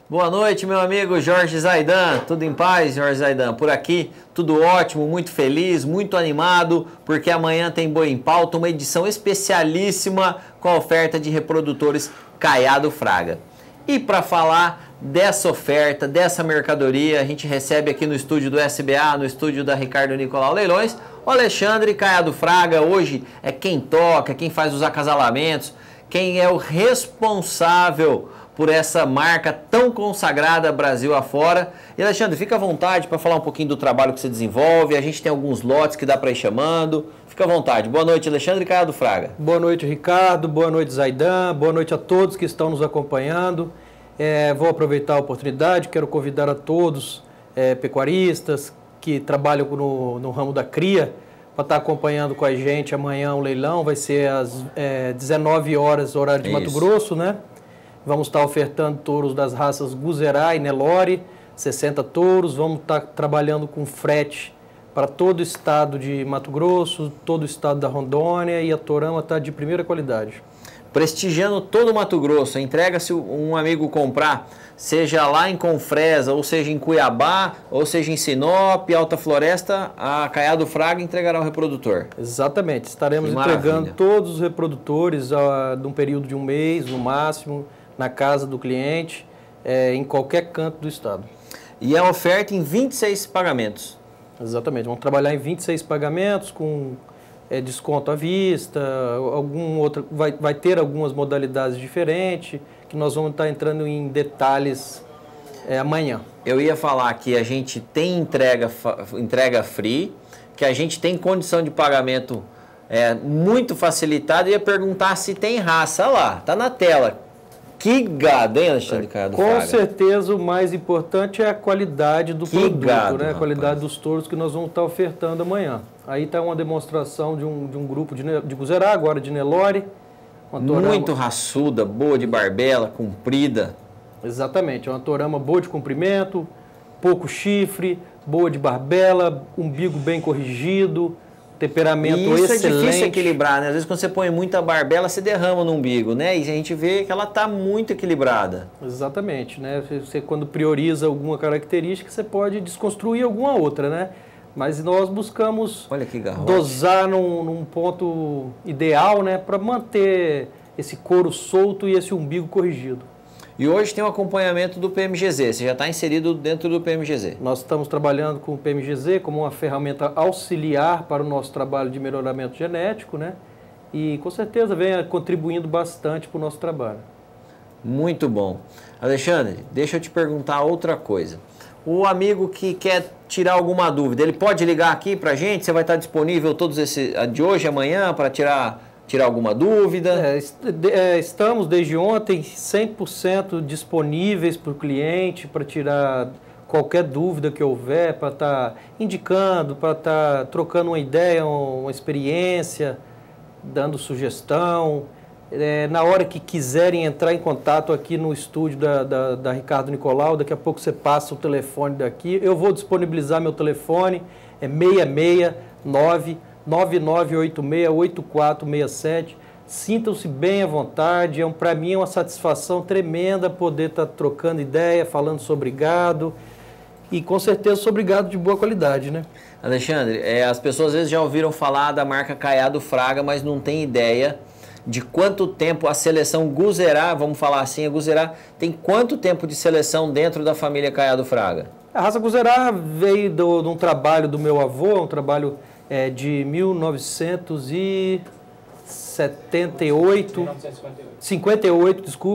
Boa noite, meu amigo Jorge Zaidan. Tudo em paz, Jorge Zaidan? Por aqui, tudo ótimo, muito feliz, muito animado, porque amanhã tem Boi em Pauta, uma edição especialíssima com a oferta de reprodutores Caiado Fraga. E para falar dessa oferta, dessa mercadoria, a gente recebe aqui no estúdio do SBA, no estúdio da Ricardo Nicolau Leilões, o Alexandre Caiado Fraga. Hoje é quem toca, quem faz os acasalamentos, quem é o responsável por essa marca tão consagrada Brasil afora. E Alexandre, fica à vontade para falar um pouquinho do trabalho que você desenvolve. A gente tem alguns lotes que dá para ir chamando. Fica à vontade. Boa noite, Alexandre Caiado Fraga. Boa noite, Ricardo. Boa noite, Zaidan. Boa noite a todos que estão nos acompanhando. Vou aproveitar a oportunidade, quero convidar a todos, pecuaristas que trabalham no ramo da cria, para estar acompanhando com a gente amanhã o leilão. Vai ser às 19 horas, horário de Mato Grosso, né? Vamos estar ofertando touros das raças Guzerá e Nelore, 60 touros. Vamos estar trabalhando com frete para todo o estado de Mato Grosso, todo o estado da Rondônia, e a tourama está de primeira qualidade. Prestigiando todo o Mato Grosso. Entrega, se um amigo comprar, seja lá em Confresa, ou seja em Cuiabá, ou seja em Sinop, Alta Floresta, a Caiado Fraga entregará o reprodutor. Exatamente. Estaremos entregando todos os reprodutores num período de um mês, no máximo, na casa do cliente, em qualquer canto do estado. E a oferta em 26 pagamentos. Exatamente, vamos trabalhar em 26 pagamentos com desconto à vista, algum outro, vai ter algumas modalidades diferentes, que nós vamos estar entrando em detalhes amanhã. Eu ia falar que a gente tem entrega free, que a gente tem condição de pagamento muito facilitada. Eu ia perguntar se tem raça. Olha lá, tá na tela. Que gado, hein, Alexandre Caiado Fraga? Com certeza o mais importante é a qualidade do produto, gado, né? A qualidade dos touros que nós vamos estar ofertando amanhã. Aí está uma demonstração de um grupo de Guzerá, agora de Nelore. Muito raçuda, boa de barbela, comprida. Exatamente, é uma torama boa de comprimento, pouco chifre, boa de barbela, umbigo bem corrigido, temperamento excelente. Isso é difícil equilibrar, né? Às vezes quando você põe muita barbela, você derrama no umbigo, né? E a gente vê que ela está muito equilibrada. Exatamente, né? Você quando prioriza alguma característica, você pode desconstruir alguma outra, né? Mas nós buscamos dosar num ponto ideal, né? Para manter esse couro solto e esse umbigo corrigido. E hoje tem um acompanhamento do PMGZ, você já está inserido dentro do PMGZ. Nós estamos trabalhando com o PMGZ como uma ferramenta auxiliar para o nosso trabalho de melhoramento genético, né? E com certeza vem contribuindo bastante para o nosso trabalho. Muito bom. Alexandre, deixa eu te perguntar outra coisa. O amigo que quer tirar alguma dúvida, ele pode ligar aqui para a gente? Você vai estar disponível todos de hoje e amanhã para tirar alguma dúvida? Estamos desde ontem 100% disponíveis para o cliente, para tirar qualquer dúvida que houver, para estar indicando, para estar trocando uma ideia, uma experiência, dando sugestão. Na hora que quiserem entrar em contato aqui no estúdio da Ricardo Nicolau, daqui a pouco você passa o telefone daqui. Eu vou disponibilizar meu telefone, é 669-9986-8467. Sintam-se bem à vontade, para mim é uma satisfação tremenda poder estar trocando ideia, falando sobre gado e com certeza sobre gado de boa qualidade, né? Alexandre, as pessoas às vezes já ouviram falar da marca Caiado Fraga, mas não tem ideia de quanto tempo a seleção Guzerá, vamos falar assim, a Guzerá tem quanto tempo de seleção dentro da família Caiado Fraga? A raça Guzerá veio de um trabalho do meu avô, um trabalho de 1958.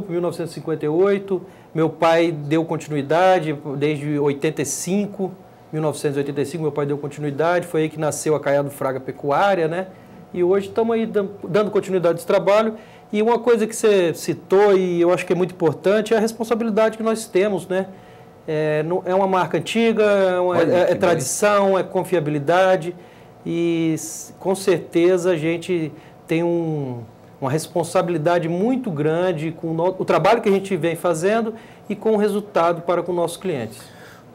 1958. Meu pai deu continuidade desde 1985, meu pai deu continuidade, foi aí que nasceu a Caiado Fraga Pecuária, né? E hoje estamos aí dando continuidade desse trabalho. E uma coisa que você citou, e eu acho que é muito importante, é a responsabilidade que nós temos, né? É uma marca antiga, é tradição, é confiabilidade. E com certeza a gente tem uma responsabilidade muito grande com o trabalho que a gente vem fazendo e com o resultado para com nossos clientes.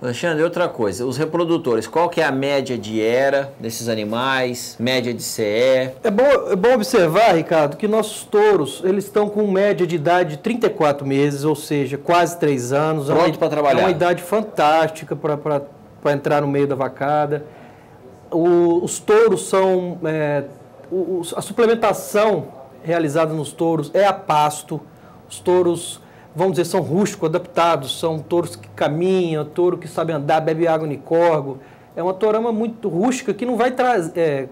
Alexandre, outra coisa, os reprodutores, qual que é a média de era desses animais, média de CE? É bom observar, Ricardo, que nossos touros, eles estão com média de idade de 34 meses, ou seja, quase 3 anos. Pronto para trabalhar. É uma idade fantástica para entrar no meio da vacada. Os touros são... a suplementação realizada nos touros é a pasto. Os touros, vamos dizer, são rústicos, adaptados, são touros que caminham, touro que sabe andar, bebe água no corgo. É uma torama muito rústica que não vai trazer,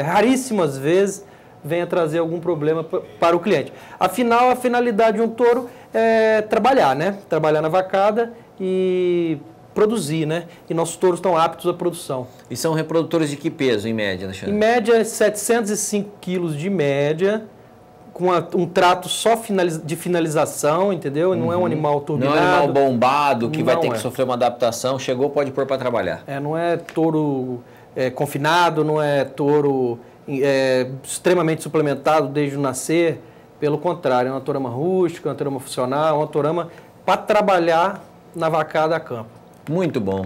raríssimas vezes, venha trazer algum problema para o cliente. Afinal, a finalidade de um touro é trabalhar, né? Trabalhar na vacada e produzir, né? E nossos touros estão aptos à produção. E são reprodutores de que peso, em média, Alexandre? Em média, 705 quilos de média, com um trato só de finalização, entendeu? Não é um animal turbinado. Não é um animal bombado que vai ter que sofrer uma adaptação. Chegou, pode pôr para trabalhar. Não é touro confinado, não é touro extremamente suplementado desde o nascer. Pelo contrário, é uma torama rústica, uma torama funcional, uma torama para trabalhar na vacada a campo. Muito bom.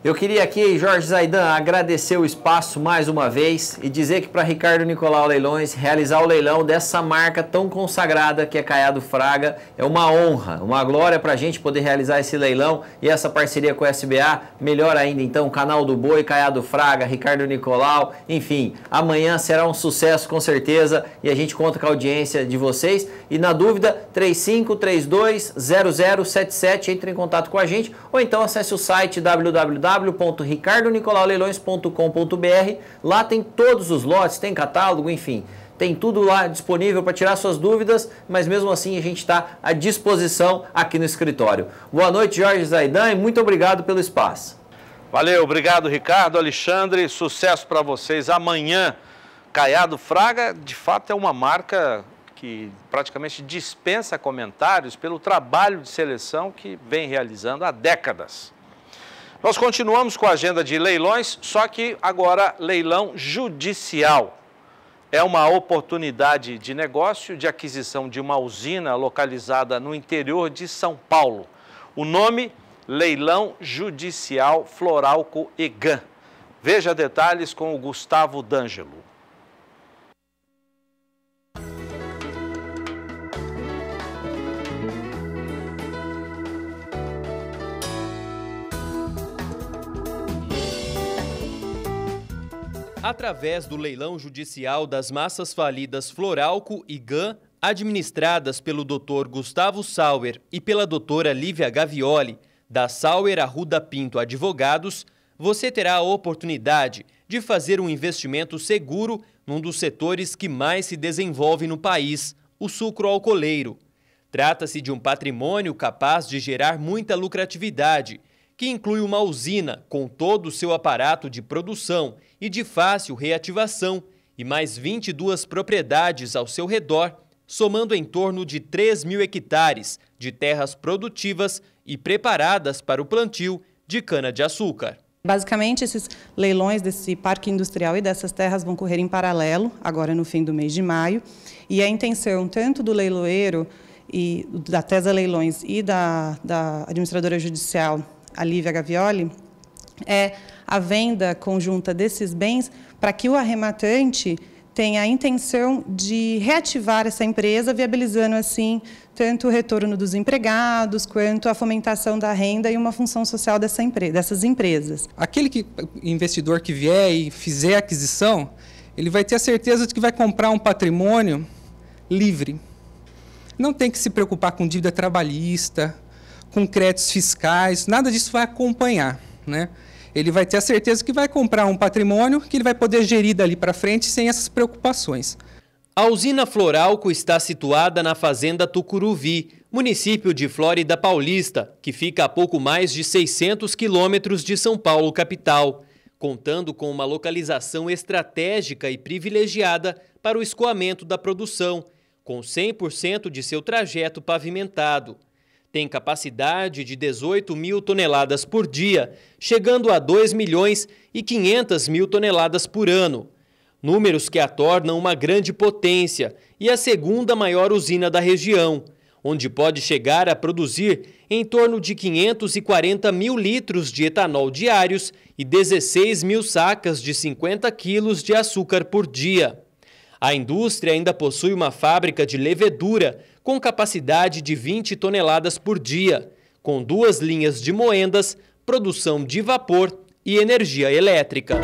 Eu queria aqui, Jorge Zaidan, agradecer o espaço mais uma vez e dizer que para Ricardo Nicolau Leilões realizar o leilão dessa marca tão consagrada que é Caiado Fraga é uma honra, uma glória para a gente poder realizar esse leilão e essa parceria com a SBA. Melhor ainda, então, Canal do Boi, Caiado Fraga, Ricardo Nicolau, enfim, amanhã será um sucesso com certeza e a gente conta com a audiência de vocês. E na dúvida, 3532-0077, entre em contato com a gente ou então acesse o site www.ricardonicolauleilões.com.br. Lá tem todos os lotes, tem catálogo, enfim, tem tudo lá disponível para tirar suas dúvidas, mas mesmo assim a gente está à disposição aqui no escritório. Boa noite, Jorge Zaidan, e muito obrigado pelo espaço. Valeu, obrigado, Ricardo, Alexandre, sucesso para vocês amanhã. Caiado Fraga, de fato, é uma marca que praticamente dispensa comentários pelo trabalho de seleção que vem realizando há décadas. Nós continuamos com a agenda de leilões, só que agora leilão judicial. É uma oportunidade de negócio de aquisição de uma usina localizada no interior de São Paulo. O nome, Leilão Judicial Floralco Egan. Veja detalhes com o Gustavo D'Angelo. Através do leilão judicial das massas falidas Floralco e GAN, administradas pelo Dr. Gustavo Sauer e pela doutora Lívia Gavioli, da Sauer Arruda Pinto Advogados, você terá a oportunidade de fazer um investimento seguro num dos setores que mais se desenvolve no país, o sucroalcooleiro. Trata-se de um patrimônio capaz de gerar muita lucratividade, que inclui uma usina com todo o seu aparato de produção e de fácil reativação e mais 22 propriedades ao seu redor, somando em torno de 3.000 hectares de terras produtivas e preparadas para o plantio de cana-de-açúcar. Basicamente, esses leilões desse parque industrial e dessas terras vão correr em paralelo, agora no fim do mês de maio, e a intenção tanto do leiloeiro, e da Tesa Leilões e da administradora judicial, a Lívia Gavioli, é a venda conjunta desses bens para que o arrematante tenha a intenção de reativar essa empresa, viabilizando assim tanto o retorno dos empregados quanto a fomentação da renda e uma função social dessas empresas. Aquele investidor que vier e fizer a aquisição, ele vai ter a certeza de que vai comprar um patrimônio livre. Não tem que se preocupar com dívida trabalhista, com créditos fiscais, nada disso vai acompanhar, né? Ele vai ter a certeza que vai comprar um patrimônio que ele vai poder gerir dali para frente sem essas preocupações. A usina Floralco está situada na fazenda Tucuruvi, município de Flórida Paulista, que fica a pouco mais de 600 quilômetros de São Paulo, capital, contando com uma localização estratégica e privilegiada para o escoamento da produção, com 100% de seu trajeto pavimentado. Tem capacidade de 18.000 toneladas por dia, chegando a 2.500.000 toneladas por ano. Números que a tornam uma grande potência e a segunda maior usina da região, onde pode chegar a produzir em torno de 540.000 litros de etanol diários e 16.000 sacas de 50 quilos de açúcar por dia. A indústria ainda possui uma fábrica de levedura com capacidade de 20 toneladas por dia, com 2 linhas de moendas, produção de vapor e energia elétrica.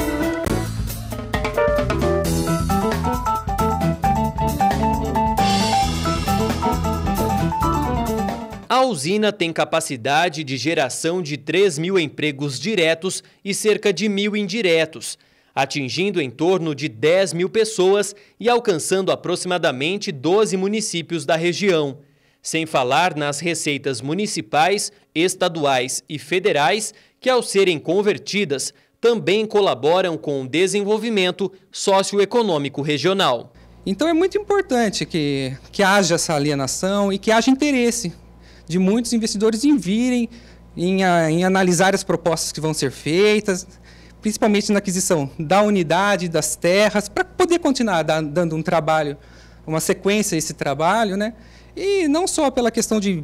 A usina tem capacidade de geração de 3.000 empregos diretos e cerca de 1.000 indiretos, atingindo em torno de 10.000 pessoas e alcançando aproximadamente 12 municípios da região, sem falar nas receitas municipais, estaduais e federais que, ao serem convertidas, também colaboram com o desenvolvimento socioeconômico regional. Então é muito importante que haja essa alienação e que haja interesse de muitos investidores em virem, em analisar as propostas que vão ser feitas, principalmente na aquisição da unidade, das terras, para poder continuar dando um trabalho, uma sequência a esse trabalho, né? E não só pela questão de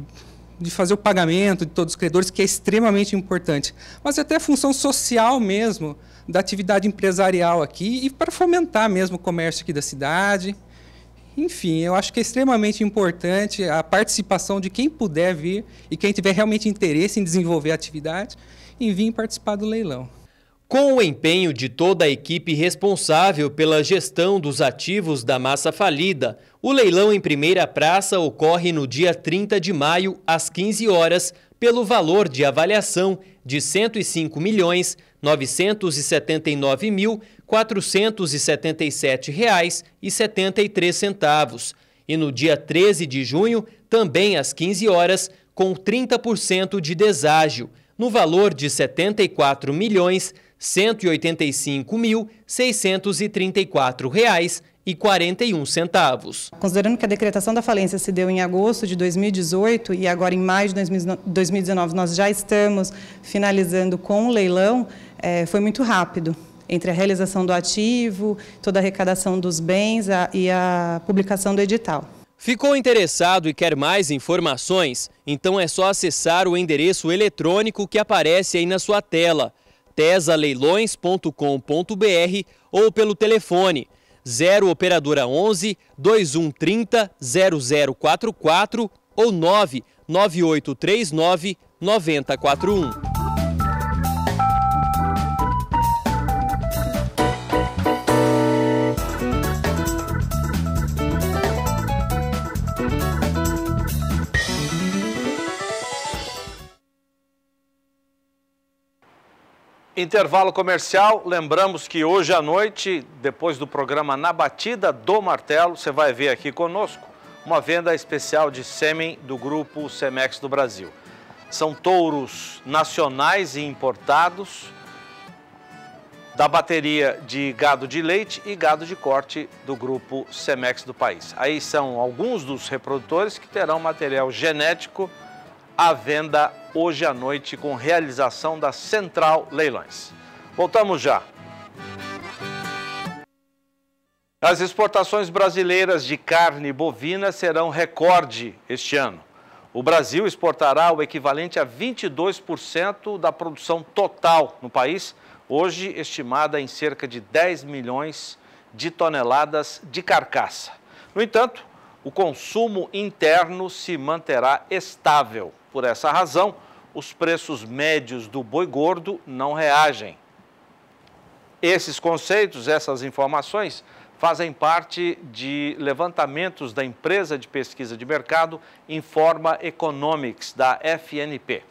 de fazer o pagamento de todos os credores, que é extremamente importante, mas até a função social mesmo da atividade empresarial aqui e para fomentar mesmo o comércio aqui da cidade. Enfim, eu acho que é extremamente importante a participação de quem puder vir e quem tiver realmente interesse em desenvolver a atividade, em vir participar do leilão. Com o empenho de toda a equipe responsável pela gestão dos ativos da massa falida, o leilão em primeira praça ocorre no dia 30 de maio, às 15 horas, pelo valor de avaliação de R$ 105.979.477,73. E no dia 13 de junho, também às 15 horas, com 30% de deságio, no valor de R$ 74.185.634,41. Considerando que a decretação da falência se deu em agosto de 2018 e agora em maio de 2019 nós já estamos finalizando com o leilão, foi muito rápido. Entre a realização do ativo, toda a arrecadação dos bens e a publicação do edital. Ficou interessado e quer mais informações? Então é só acessar o endereço eletrônico que aparece aí na sua tela, tesaleilões.com.br, ou pelo telefone 0 operadora 11 2130 0044 ou 99839 9041. Intervalo comercial, lembramos que hoje à noite, depois do programa Na Batida do Martelo, você vai ver aqui conosco uma venda especial de sêmen do grupo Cemex do Brasil. São touros nacionais e importados da bateria de gado de leite e gado de corte do grupo Cemex do país. Aí são alguns dos reprodutores que terão material genético à venda hoje à noite com realização da Central Leilões. Voltamos já. As exportações brasileiras de carne bovina serão recorde este ano. O Brasil exportará o equivalente a 22% da produção total no país, hoje estimada em cerca de 10 milhões de toneladas de carcaça. No entanto, o consumo interno se manterá estável. Por essa razão, os preços médios do boi gordo não reagem. Esses conceitos, essas informações, fazem parte de levantamentos da empresa de pesquisa de mercado Informa Economics, da FNP.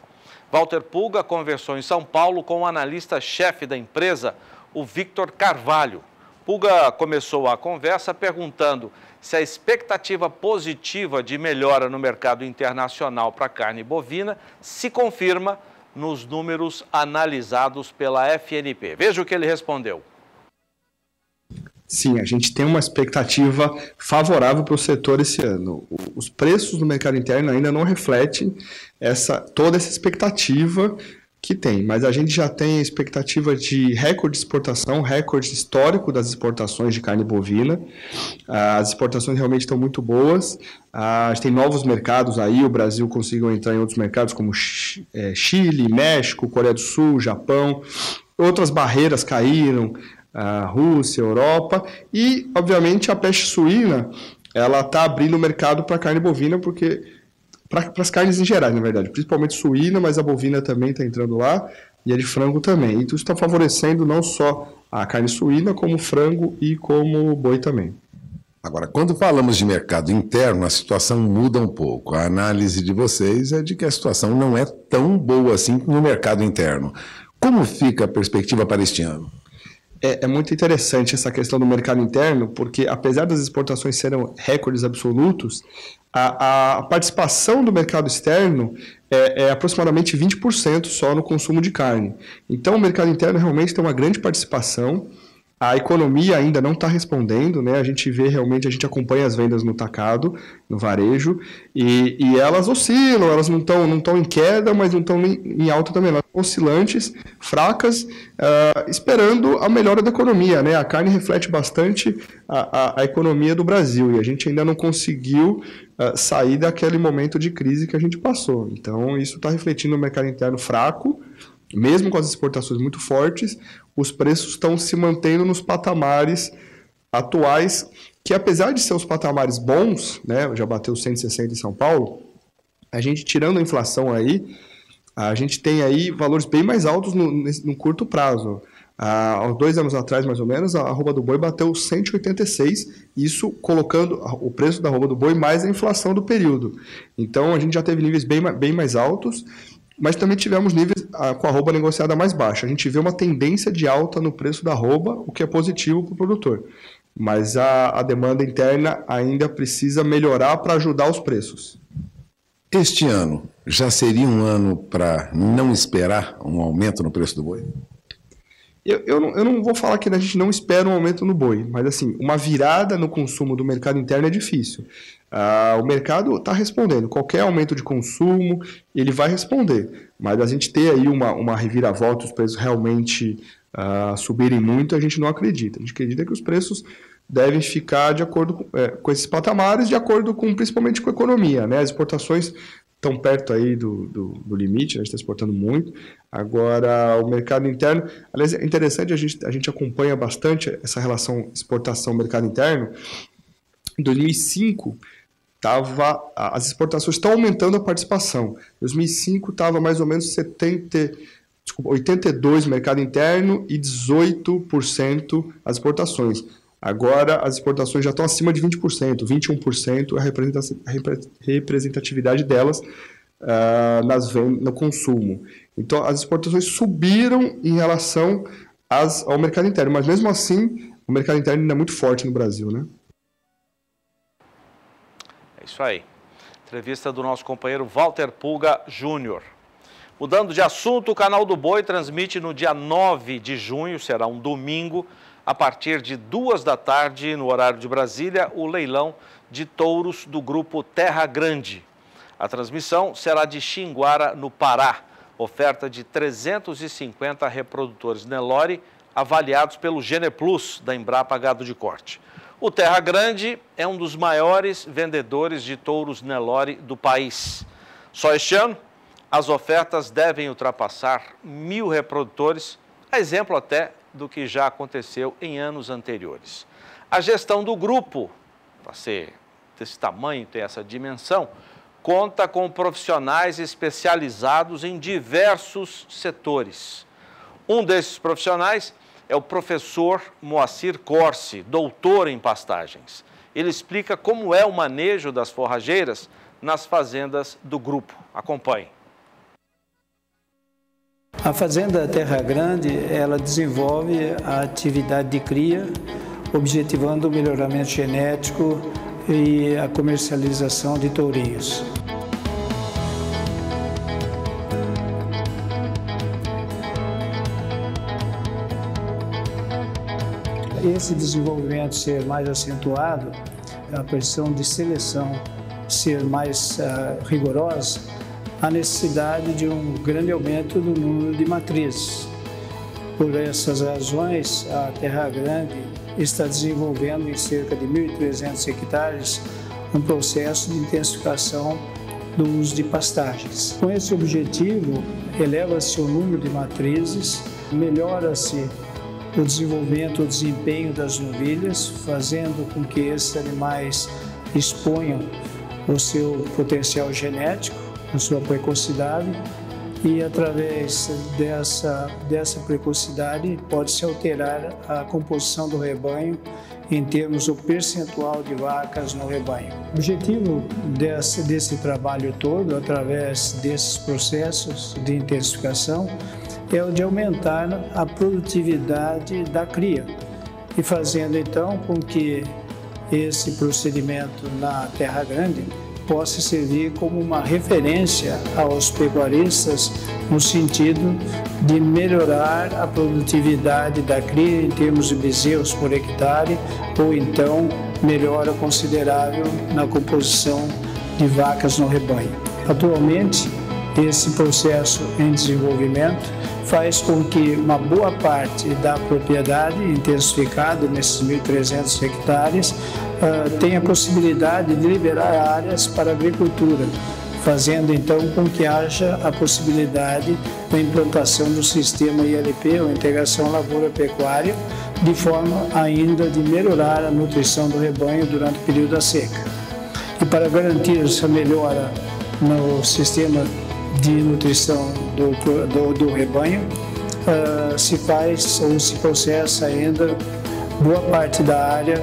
Walter Pulga conversou em São Paulo com o analista-chefe da empresa, o Victor Carvalho. Pulga começou a conversa perguntando se a expectativa positiva de melhora no mercado internacional para a carne bovina se confirma nos números analisados pela FNP. Veja o que ele respondeu. Sim, a gente tem uma expectativa favorável para o setor esse ano. Os preços no mercado interno ainda não refletem toda essa expectativa que tem, mas a gente já tem a expectativa de recorde de exportação, recorde histórico das exportações de carne bovina. As exportações realmente estão muito boas. A gente tem novos mercados aí, o Brasil conseguiu entrar em outros mercados como Chile, México, Coreia do Sul, Japão. Outras barreiras caíram, a Rússia, Europa, e obviamente a peste suína, ela está abrindo o mercado para a carne bovina, porque para as carnes em geral, na verdade, principalmente suína, mas a bovina também está entrando lá, e a de frango também. Então isso está favorecendo não só a carne suína, como o frango e como o boi também. Agora, quando falamos de mercado interno, a situação muda um pouco. A análise de vocês é de que a situação não é tão boa assim no mercado interno. Como fica a perspectiva para este ano? É muito interessante essa questão do mercado interno, porque apesar das exportações serem recordes absolutos, a participação do mercado externo é aproximadamente 20% só no consumo de carne. Então o mercado interno realmente tem uma grande participação, A economia ainda não está respondendo, né? A gente vê realmente, a gente acompanha as vendas no atacado, no varejo, e elas oscilam, elas não estão em queda, mas não estão em alta também, elas estão oscilantes, fracas, esperando a melhora da economia, né? A carne reflete bastante a economia do Brasil, e a gente ainda não conseguiu sair daquele momento de crise que a gente passou. Então, isso está refletindo no mercado interno fraco, mesmo com as exportações muito fortes, os preços estão se mantendo nos patamares atuais, que apesar de ser os patamares bons, né, já bateu 160 em São Paulo, a gente, tirando a inflação aí, a gente tem aí valores bem mais altos no curto prazo. Há 2 anos atrás, mais ou menos, a arroba do boi bateu 186, isso colocando o preço da arroba do boi mais a inflação do período. Então, a gente já teve níveis bem mais altos, mas também tivemos níveis com a arroba negociada mais baixa. A gente vê uma tendência de alta no preço da arroba, o que é positivo para o produtor. Mas a demanda interna ainda precisa melhorar para ajudar os preços. Este ano já seria um ano para não esperar um aumento no preço do boi? Eu não vou falar que a gente não espera um aumento no boi, mas assim, uma virada no consumo do mercado interno é difícil. O mercado está respondendo. Qualquer aumento de consumo, ele vai responder. Mas a gente ter aí uma reviravolta, os preços realmente subirem muito, a gente não acredita. A gente acredita que os preços devem ficar de acordo com esses patamares, de acordo principalmente com a economia, né? As exportações estão perto aí do limite, né? A gente está exportando muito. Agora, o mercado interno... Aliás, é interessante, a gente acompanha bastante essa relação exportação-mercado interno. Em 2005... as exportações estão aumentando a participação. Em 2005 estava mais ou menos 82% mercado interno e 18% as exportações. Agora as exportações já estão acima de 20%, 21% é a representatividade delas no consumo. Então as exportações subiram em relação ao mercado interno, mas mesmo assim o mercado interno ainda é muito forte no Brasil, né? É isso aí. Entrevista do nosso companheiro Walter Pulga Júnior. Mudando de assunto, o Canal do Boi transmite no dia 9 de junho, será um domingo, a partir de 2 da tarde, no horário de Brasília, o leilão de touros do grupo Terra Grande. A transmissão será de Xinguara, no Pará. Oferta de 350 reprodutores Nelore, avaliados pelo Geneplus, da Embrapa Gado de Corte. O Terra Grande é um dos maiores vendedores de touros Nelore do país. Só este ano, as ofertas devem ultrapassar 1.000 reprodutores, a exemplo até do que já aconteceu em anos anteriores. A gestão do grupo, para ser desse tamanho, ter essa dimensão, conta com profissionais especializados em diversos setores. Um desses profissionais é o professor Moacir Corsi, doutor em pastagens. Ele explica como é o manejo das forrageiras nas fazendas do grupo. Acompanhe. A Fazenda Terra Grande, ela desenvolve a atividade de cria, objetivando o melhoramento genético e a comercialização de tourinhos. Esse desenvolvimento ser mais acentuado, a pressão de seleção ser mais rigorosa, a necessidade de um grande aumento do número de matrizes. Por essas razões, a Terra Grande está desenvolvendo em cerca de 1.300 hectares um processo de intensificação do uso de pastagens. Com esse objetivo, eleva-se o número de matrizes, melhora-se o desenvolvimento, o desempenho das novilhas, fazendo com que esses animais exponham o seu potencial genético, a sua precocidade, e através dessa precocidade pode-se alterar a composição do rebanho em termos do percentual de vacas no rebanho. O objetivo desse trabalho todo, através desses processos de intensificação, é o de aumentar a produtividade da cria e fazendo então com que esse procedimento na Terra Grande possa servir como uma referência aos pecuaristas no sentido de melhorar a produtividade da cria em termos de bezerros por hectare ou então melhora considerável na composição de vacas no rebanho. Atualmente, esse processo em desenvolvimento faz com que uma boa parte da propriedade intensificada nesses 1.300 hectares tenha a possibilidade de liberar áreas para agricultura, fazendo então com que haja a possibilidade da implantação do sistema ILP, ou Integração Lavoura-Pecuária, de forma ainda de melhorar a nutrição do rebanho durante o período da seca. E para garantir essa melhora no sistema de nutrição do rebanho, se faz ou se processa ainda boa parte da área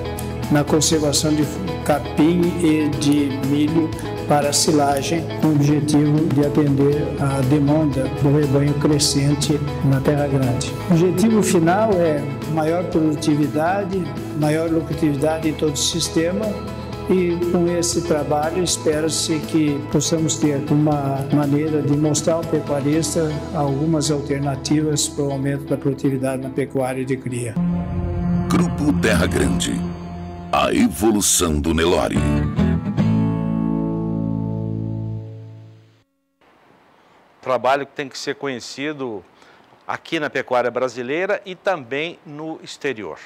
na conservação de capim e de milho para silagem, com o objetivo de atender à demanda do rebanho crescente na Terra Grande. O objetivo final é maior produtividade, maior lucratividade em todo o sistema. E com esse trabalho espera-se que possamos ter uma maneira de mostrar ao pecuarista algumas alternativas para o aumento da produtividade na pecuária de cria. Grupo Terra Grande, a evolução do Nelore. Trabalho que tem que ser conhecido aqui na pecuária brasileira e também no exterior.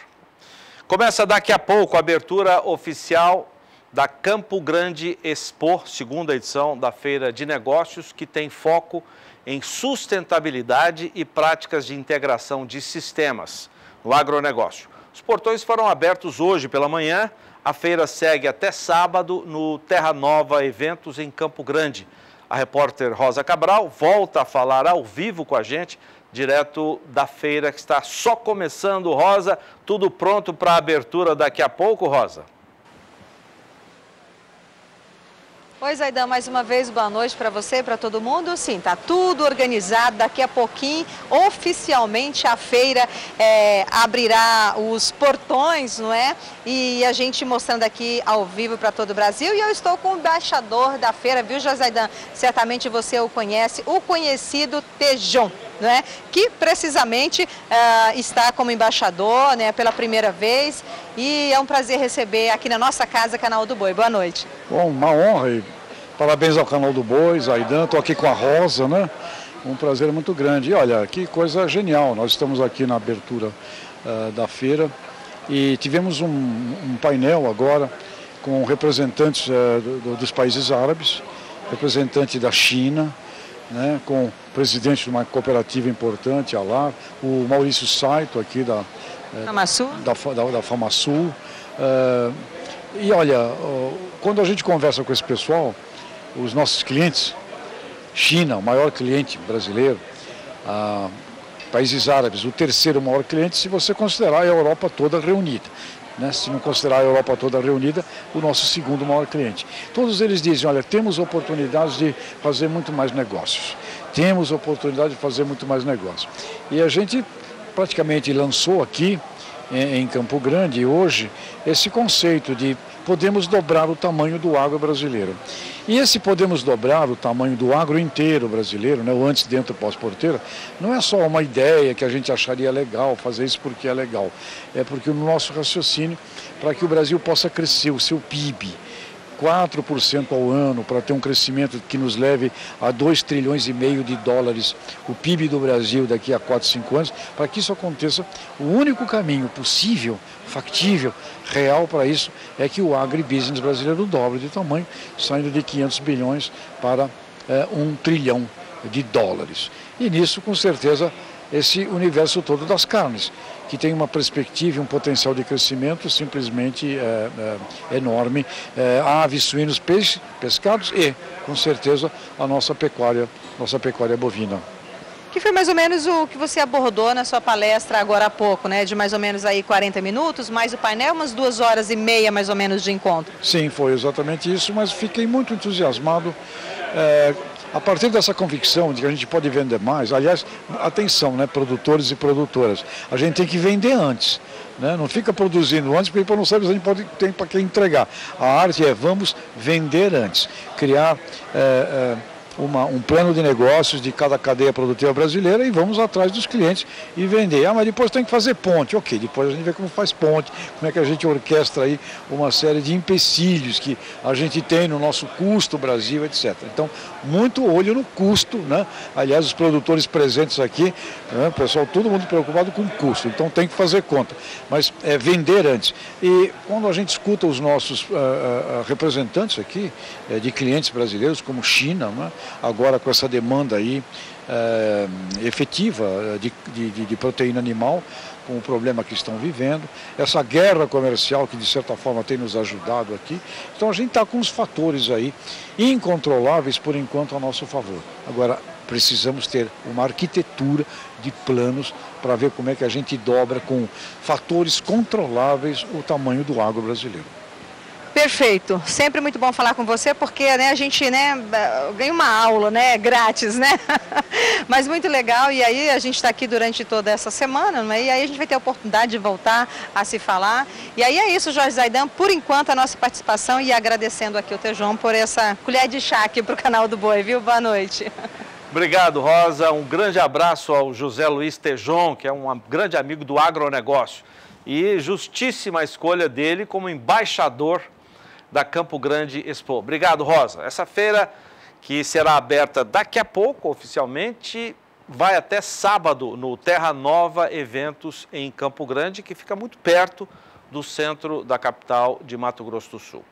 Começa daqui a pouco a abertura oficial da Campo Grande Expo, segunda edição da Feira de Negócios, que tem foco em sustentabilidade e práticas de integração de sistemas no agronegócio. Os portões foram abertos hoje pela manhã, a feira segue até sábado no Terra Nova Eventos em Campo Grande. A repórter Rosa Cabral volta a falar ao vivo com a gente, direto da feira que está só começando. Rosa, tudo pronto para a abertura daqui a pouco, Rosa? Oi, Zaidan, mais uma vez, boa noite para você e para todo mundo. Sim, tá tudo organizado. Daqui a pouquinho, oficialmente, a feira abrirá os portões, não é? E a gente mostrando aqui ao vivo para todo o Brasil. E eu estou com o embaixador da feira, viu, Zaidan? Certamente você o conhece, o conhecido Tejon, né? Que precisamente está como embaixador, né, pela primeira vez. E é um prazer receber aqui na nossa casa, Canal do Boi. Boa noite. Bom, uma honra e parabéns ao Canal do Boi, Zaidan. Estou aqui com a Rosa, né? Um prazer muito grande. E olha, que coisa genial. Nós estamos aqui na abertura da feira e tivemos um painel agora com representantes dos países árabes, representante da China, né, com o presidente de uma cooperativa importante, Alar, o Maurício Saito aqui da FamaSul. E olha, quando a gente conversa com esse pessoal, os nossos clientes, China, o maior cliente brasileiro, países árabes, o terceiro maior cliente, se você considerar a Europa toda reunida. Né? Se não considerar a Europa toda reunida, o nosso segundo maior cliente. Todos eles dizem, olha, temos oportunidades de fazer muito mais negócios. Temos oportunidade de fazer muito mais negócios. E a gente praticamente lançou aqui, em Campo Grande, hoje, esse conceito de podemos dobrar o tamanho do agro brasileiro. E esse podemos dobrar o tamanho do agro inteiro brasileiro, né, o antes, dentro, pós-porteira, não é só uma ideia que a gente acharia legal fazer isso porque é legal. É porque o nosso raciocínio, para que o Brasil possa crescer o seu PIB, 4% ao ano, para ter um crescimento que nos leve a 2,5 trilhões de dólares, o PIB do Brasil daqui a 4, 5 anos, para que isso aconteça, o único caminho possível, factível, real para isso, é que o agribusiness brasileiro dobre de tamanho, saindo de 500 bilhões para 1 trilhão de dólares. E nisso, com certeza, esse universo todo das carnes, que tem uma perspectiva e um potencial de crescimento simplesmente enorme. Aves, suínos, peixes, pescados e, com certeza, a nossa pecuária bovina. Que foi mais ou menos o que você abordou na sua palestra agora há pouco, né? De mais ou menos aí 40 minutos, mais o painel, umas 2h30 mais ou menos de encontro. Sim, foi exatamente isso, mas fiquei muito entusiasmado. A partir dessa convicção de que a gente pode vender mais, aliás, atenção, né, produtores e produtoras, a gente tem que vender antes. né? Não fica produzindo antes, porque não sabe se a gente tem para quem entregar. A arte é vamos vender antes, criar um plano de negócios de cada cadeia produtiva brasileira e vamos atrás dos clientes e vender. Mas depois tem que fazer ponte. Ok, depois a gente vê como faz ponte, como é que a gente orquestra aí uma série de empecilhos que a gente tem no nosso custo Brasil, etc. Então, muito olho no custo, né? Aliás, os produtores presentes aqui, né? Pessoal, todo mundo preocupado com o custo, então tem que fazer conta. Mas é vender antes. E quando a gente escuta os nossos representantes aqui, de clientes brasileiros, como China, né? Agora com essa demanda aí efetiva de proteína animal, com o problema que estão vivendo, essa guerra comercial que de certa forma tem nos ajudado aqui. Então a gente está com uns fatores aí incontroláveis por enquanto a nosso favor. Agora precisamos ter uma arquitetura de planos para ver como é que a gente dobra com fatores controláveis o tamanho do agro brasileiro. Perfeito, sempre muito bom falar com você, porque né, a gente ganha uma aula, né, grátis, né? Mas muito legal, e aí a gente está aqui durante toda essa semana, né? E aí a gente vai ter a oportunidade de voltar a se falar. E aí é isso, Jorge Zaidan, por enquanto a nossa participação, e agradecendo aqui o Tejon por essa colher de chá aqui para o canal do Boi, viu? Boa noite. Obrigado, Rosa. Um grande abraço ao José Luiz Tejon, que é um grande amigo do agronegócio. E justíssima a escolha dele como embaixador da Campo Grande Expo. Obrigado, Rosa. Essa feira, que será aberta daqui a pouco, oficialmente, vai até sábado no Terra Nova Eventos em Campo Grande, que fica muito perto do centro da capital de Mato Grosso do Sul.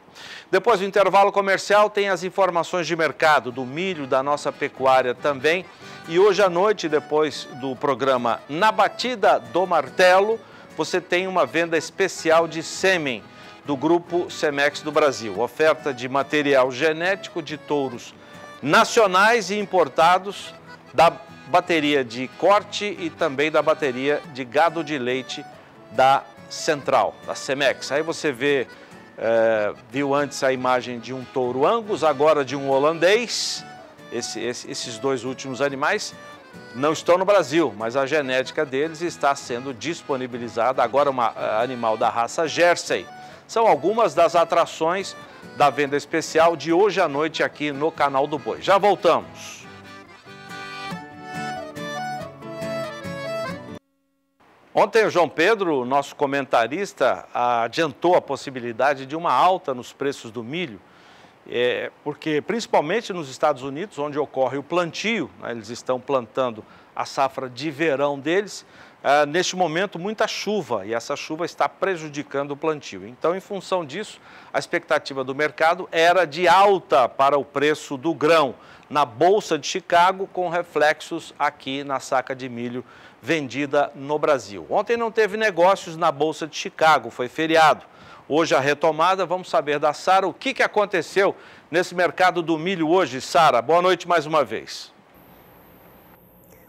Depois do intervalo comercial, tem as informações de mercado, do milho, da nossa pecuária também. E hoje à noite, depois do programa Na Batida do Martelo, você tem uma venda especial de sêmen do Grupo Semex do Brasil. Oferta de material genético de touros nacionais e importados, da bateria de corte e também da bateria de gado de leite da Central, da Semex. Aí você viu antes a imagem de um touro Angus, agora de um holandês. Esses dois últimos animais não estão no Brasil, mas a genética deles está sendo disponibilizada. Agora um animal da raça Jersey. São algumas das atrações da venda especial de hoje à noite aqui no Canal do Boi. Já voltamos. Ontem o João Pedro, nosso comentarista, adiantou a possibilidade de uma alta nos preços do milho, porque principalmente nos Estados Unidos, onde ocorre o plantio, né, eles estão plantando a safra de verão deles, neste momento muita chuva, e essa chuva está prejudicando o plantio. Então, em função disso, a expectativa do mercado era de alta para o preço do grão na Bolsa de Chicago, com reflexos aqui na saca de milho vendida no Brasil. Ontem não teve negócios na Bolsa de Chicago, foi feriado. Hoje a retomada, vamos saber da Sara o que aconteceu nesse mercado do milho hoje. Sara, boa noite mais uma vez.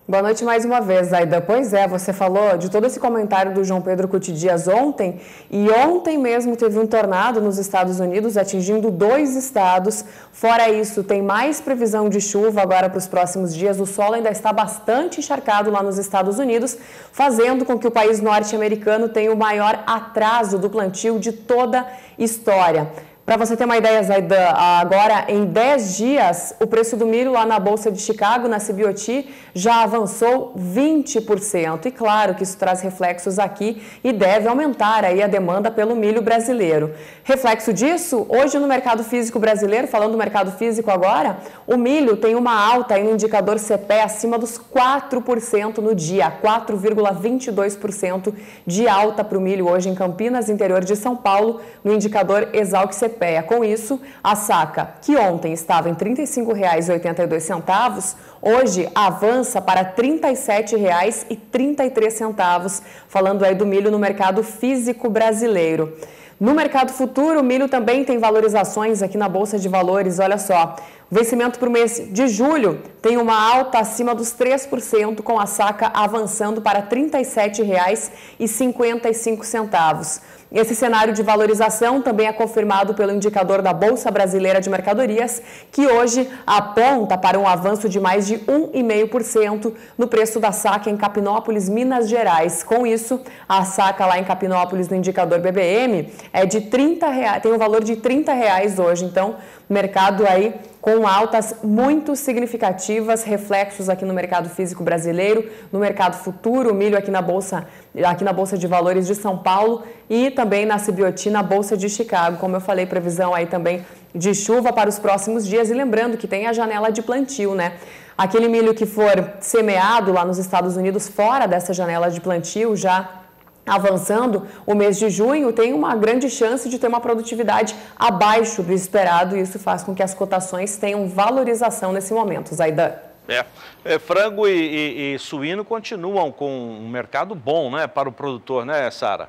Boa noite mais uma vez, Zaidan. Pois é, você falou de todo esse comentário do João Pedro Cuti Dias ontem, e ontem mesmo teve um tornado nos Estados Unidos, atingindo 2 estados. Fora isso, tem mais previsão de chuva agora para os próximos dias. O solo ainda está bastante encharcado lá nos Estados Unidos, fazendo com que o país norte-americano tenha o maior atraso do plantio de toda a história. Para você ter uma ideia, Zaidan, agora em 10 dias, o preço do milho lá na Bolsa de Chicago, na CBOT, já avançou 20%. E claro que isso traz reflexos aqui e deve aumentar aí a demanda pelo milho brasileiro. Reflexo disso, hoje no mercado físico brasileiro, falando do mercado físico agora, o milho tem uma alta aí no indicador CPE acima dos 4% no dia, 4,22% de alta para o milho hoje em Campinas, interior de São Paulo, no indicador Exalc CPE. Com isso, a saca, que ontem estava em R$ 35,82, hoje avança para R$ 37,33, falando aí do milho no mercado físico brasileiro. No mercado futuro, o milho também tem valorizações aqui na Bolsa de Valores, olha só. O vencimento para o mês de julho tem uma alta acima dos 3%, com a saca avançando para R$ 37,55. Esse cenário de valorização também é confirmado pelo indicador da Bolsa Brasileira de Mercadorias, que hoje aponta para um avanço de mais de 1,5% no preço da saca em Capinópolis, Minas Gerais. Com isso, a saca lá em Capinópolis no indicador BBM é de R$30, tem um valor de R$30 hoje. Então, mercado aí com altas muito significativas, reflexos aqui no mercado físico brasileiro, no mercado futuro, o milho aqui na Bolsa de Valores de São Paulo e também na CBOT na Bolsa de Chicago. Como eu falei, previsão aí também de chuva para os próximos dias e lembrando que tem a janela de plantio, né? Aquele milho que for semeado lá nos Estados Unidos fora dessa janela de plantio, já avançando o mês de junho, tem uma grande chance de ter uma produtividade abaixo do esperado e isso faz com que as cotações tenham valorização nesse momento. Zaidan. Frango e suíno continuam com um mercado bom, né, para o produtor, né, Sara?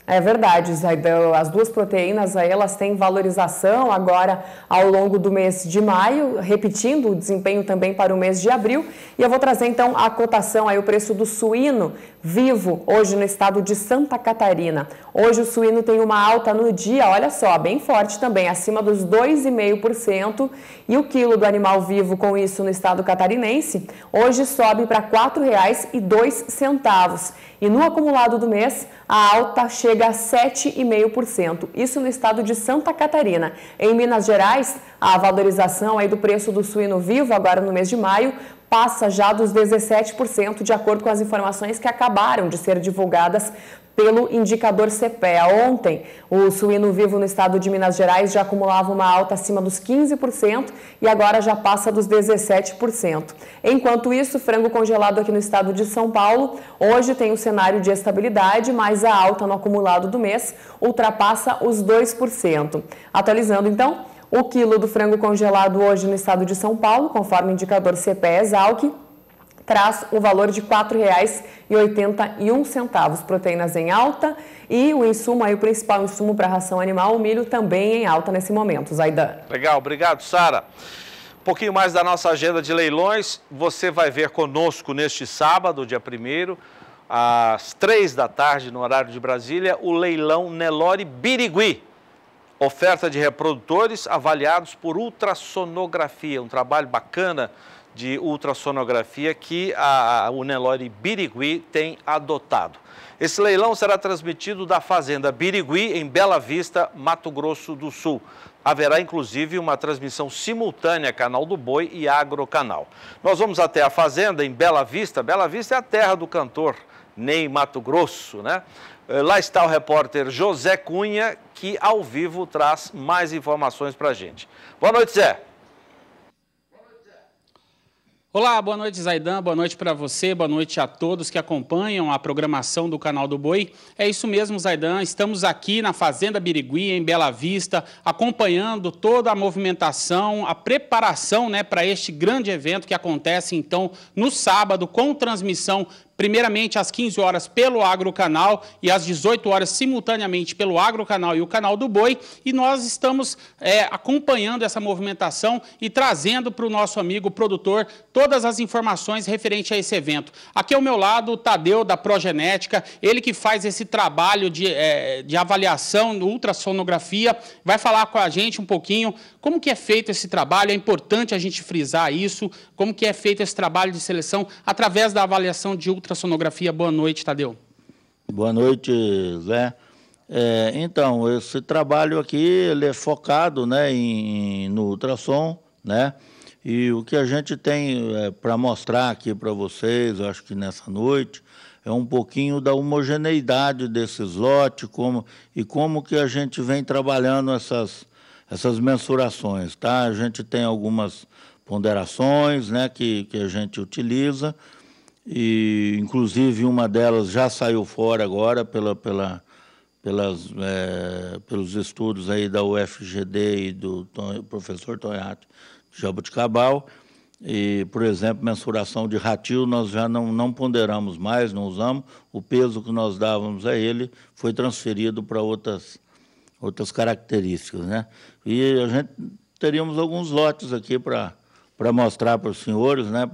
É verdade, Zaidan. As duas proteínas aí, elas têm valorização agora ao longo do mês de maio, repetindo o desempenho também para o mês de abril. E eu vou trazer então a cotação aí, o preço do suíno vivo hoje no estado de Santa Catarina. Hoje o suíno tem uma alta no dia, olha só, bem forte também, acima dos 2,5%. E o quilo do animal vivo com isso no estado catarinense, hoje sobe para R$ 4,02. E no acumulado do mês, a alta chega a 7,5%. Isso no estado de Santa Catarina. Em Minas Gerais, a valorização aí do preço do suíno vivo, agora no mês de maio, passa já dos 17%, de acordo com as informações que acabaram de ser divulgadas pelo indicador CPEA. Ontem, o suíno vivo no estado de Minas Gerais já acumulava uma alta acima dos 15% e agora já passa dos 17%. Enquanto isso, frango congelado aqui no estado de São Paulo, hoje tem um cenário de estabilidade, mas a alta no acumulado do mês ultrapassa os 2%. Atualizando então, o quilo do frango congelado hoje no estado de São Paulo, conforme o indicador CPEA Exalc, traz o valor de R$ 4,81, proteínas em alta e o insumo, aí, o principal insumo para a ração animal, o milho, também em alta nesse momento. Zaidan. Legal, obrigado, Sara. Um pouquinho mais da nossa agenda de leilões, você vai ver conosco neste sábado, dia 1º, às 3 da tarde, no horário de Brasília, o leilão Nelore Birigui. Oferta de reprodutores avaliados por ultrassonografia, um trabalho bacana de ultrassonografia que o Nelore Birigui tem adotado. Esse leilão será transmitido da Fazenda Birigui, em Bela Vista, Mato Grosso do Sul. Haverá, inclusive, uma transmissão simultânea, Canal do Boi e Agrocanal. Nós vamos até a Fazenda, em Bela Vista. Bela Vista é a terra do cantor Ney Matogrosso, né? Lá está o repórter José Cunha, que ao vivo traz mais informações para a gente. Boa noite, Zé. Olá, boa noite, Zaidan, boa noite para você, boa noite a todos que acompanham a programação do Canal do Boi. É isso mesmo, Zaidan, estamos aqui na Fazenda Birigui, em Bela Vista, acompanhando toda a movimentação, a preparação, né, para este grande evento que acontece, então, no sábado, com transmissão primeiramente às 15 horas pelo Agrocanal e às 18 horas simultaneamente pelo Agrocanal e o Canal do Boi. E nós estamos acompanhando essa movimentação e trazendo para o nosso amigo produtor todas as informações referentes a esse evento. Aqui ao meu lado o Tadeu, da Progenética, ele que faz esse trabalho de avaliação, ultrassonografia, vai falar com a gente um pouquinho como que é feito esse trabalho. É importante a gente frisar isso, como que é feito esse trabalho de seleção através da avaliação de ultrassonografia. Boa noite, Tadeu. Boa noite, Zé. Então, esse trabalho aqui ele é focado, né, no ultrassom, né? E o que a gente tem para mostrar aqui para vocês, eu acho que nessa noite, é um pouquinho da homogeneidade desses lotes e como que a gente vem trabalhando essas mensurações, tá? A gente tem algumas ponderações, né, que a gente utiliza, e inclusive uma delas já saiu fora agora pelos estudos aí da UFGD e do professor Toyati de Jaboticabal. E, por exemplo, mensuração de ratil nós já não ponderamos mais, não usamos. O peso que nós dávamos a ele foi transferido para outras características, né? E a gente teríamos alguns lotes aqui para mostrar para os senhores, né,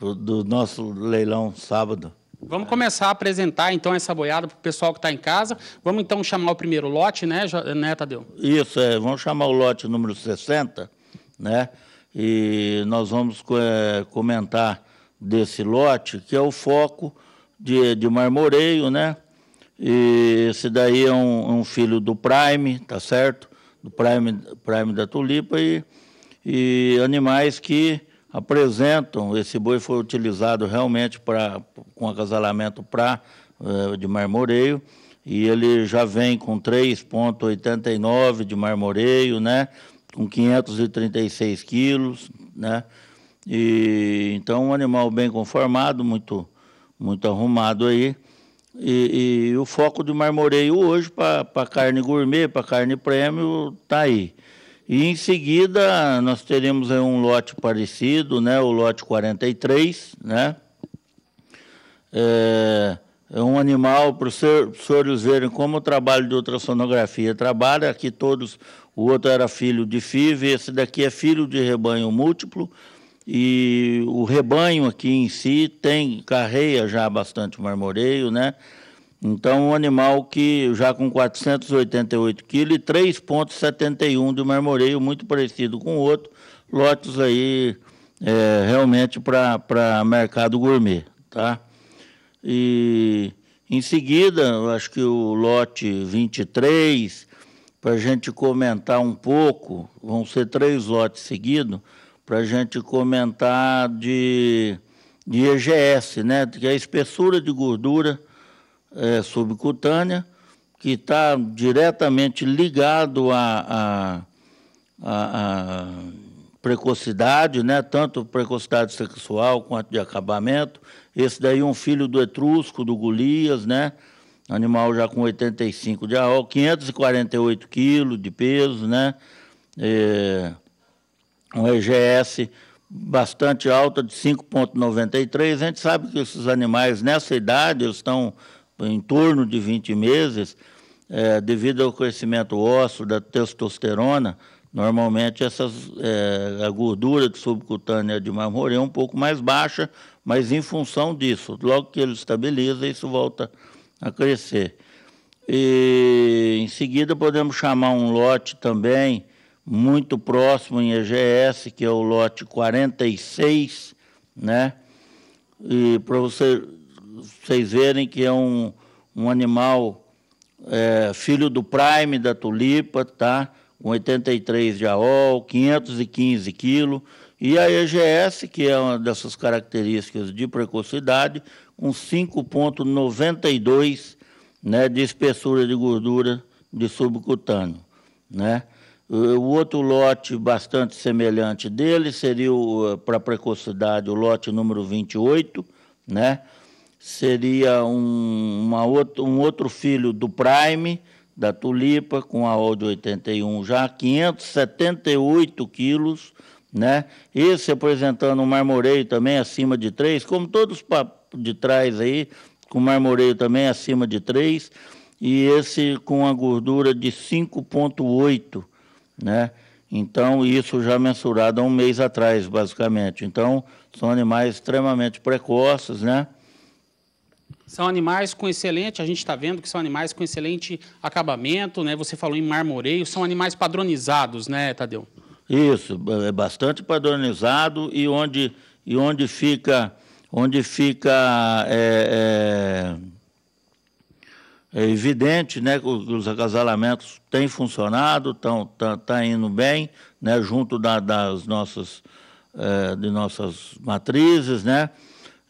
do nosso leilão sábado. Vamos começar a apresentar, então, essa boiada para o pessoal que está em casa. Vamos, então, chamar o primeiro lote, né, Tadeu? Isso, vamos chamar o lote número 60, né? E nós vamos comentar desse lote, que é o foco de marmoreio, né? E esse daí é um filho do Prime, tá certo? Do Prime da tulipa e animais que apresentam, esse boi foi utilizado realmente com acasalamento de marmoreio, e ele já vem com 3,89 de marmoreio, né, com 536 quilos, né, e então um animal bem conformado, muito arrumado aí, e o foco de marmoreio hoje para carne gourmet, para carne prêmio, está aí. E em seguida nós teremos aí um lote parecido, né, o lote 43, né? É um animal, para os senhores verem como o trabalho de ultrassonografia trabalha, aqui todos, o outro era filho de FIV, esse daqui é filho de rebanho múltiplo, e o rebanho aqui em si carreia já bastante marmoreio, né? Então, um animal que já com 488 quilos e 3,71 de marmoreio, muito parecido com o outro, lotes aí realmente para mercado gourmet, tá? E em seguida, eu acho que o lote 23, para a gente comentar um pouco, vão ser 3 lotes seguidos, para a gente comentar de EGS, né? Que é a espessura de gordura subcutânea, que está diretamente ligado à precocidade, né? Tanto precocidade sexual quanto de acabamento. Esse daí é um filho do etrusco, do Golias, né? Animal já com 85 de arrol, 548 quilos de peso, né? Um EGS bastante alta, de 5,93. A gente sabe que esses animais, nessa idade, eles estão em torno de 20 meses, devido ao crescimento ósseo, da testosterona, normalmente a gordura subcutânea de marmoreio é um pouco mais baixa, mas em função disso, logo que ele estabiliza, isso volta a crescer. E em seguida podemos chamar um lote também muito próximo em EGS, que é o lote 46, né? E para vocês verem que é um animal filho do Prime da tulipa, tá? Com 83 de AOL, 515 quilos, e a EGS, que é uma dessas características de precocidade, com 5,92, né, de espessura de gordura de subcutâneo, né? O outro lote bastante semelhante dele seria, para precocidade, o lote número 28, né? Seria um outro filho do Prime, da tulipa, com AOL de 81 já, 578 quilos, né? Esse apresentando um marmoreio também acima de 3, como todos de trás aí, com marmoreio também acima de 3, e esse com a gordura de 5,8, né? Então, isso já mensurado há um mês atrás, basicamente. Então, são animais extremamente precoces, né? São animais com excelente, a gente está vendo que são animais com excelente acabamento, né? Você falou em marmoreio, são animais padronizados, né, Tadeu? Isso, é bastante padronizado, e onde fica evidente, né, que os acasalamentos têm funcionado, tá indo bem, né, junto das nossas matrizes, né,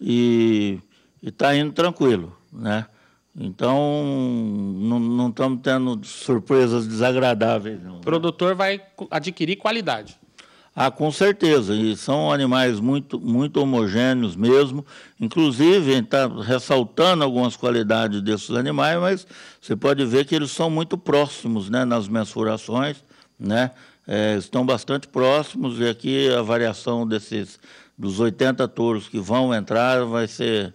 e está indo tranquilo, né. Então, não estamos tendo surpresas desagradáveis. Não. O produtor vai adquirir qualidade. Ah, com certeza, e são animais muito homogêneos mesmo, inclusive está ressaltando algumas qualidades desses animais, mas você pode ver que eles são muito próximos, né, nas mensurações, né, estão bastante próximos, e aqui a variação dos 80 touros que vão entrar vai ser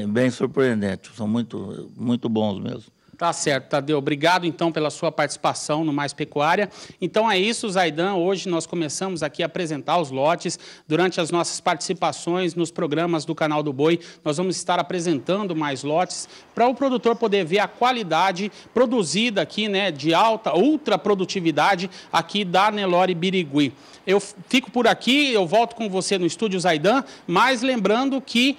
bem surpreendente, são muito bons mesmo. Tá certo, Tadeu. Obrigado, então, pela sua participação no Mais Pecuária. Então é isso, Zaidan. Hoje nós começamos aqui a apresentar os lotes. Durante as nossas participações nos programas do Canal do Boi, nós vamos estar apresentando mais lotes para o produtor poder ver a qualidade produzida aqui, né, de alta, ultra produtividade aqui da Nelore Birigui. Eu fico por aqui, eu volto com você no estúdio, Zaidan, mas lembrando que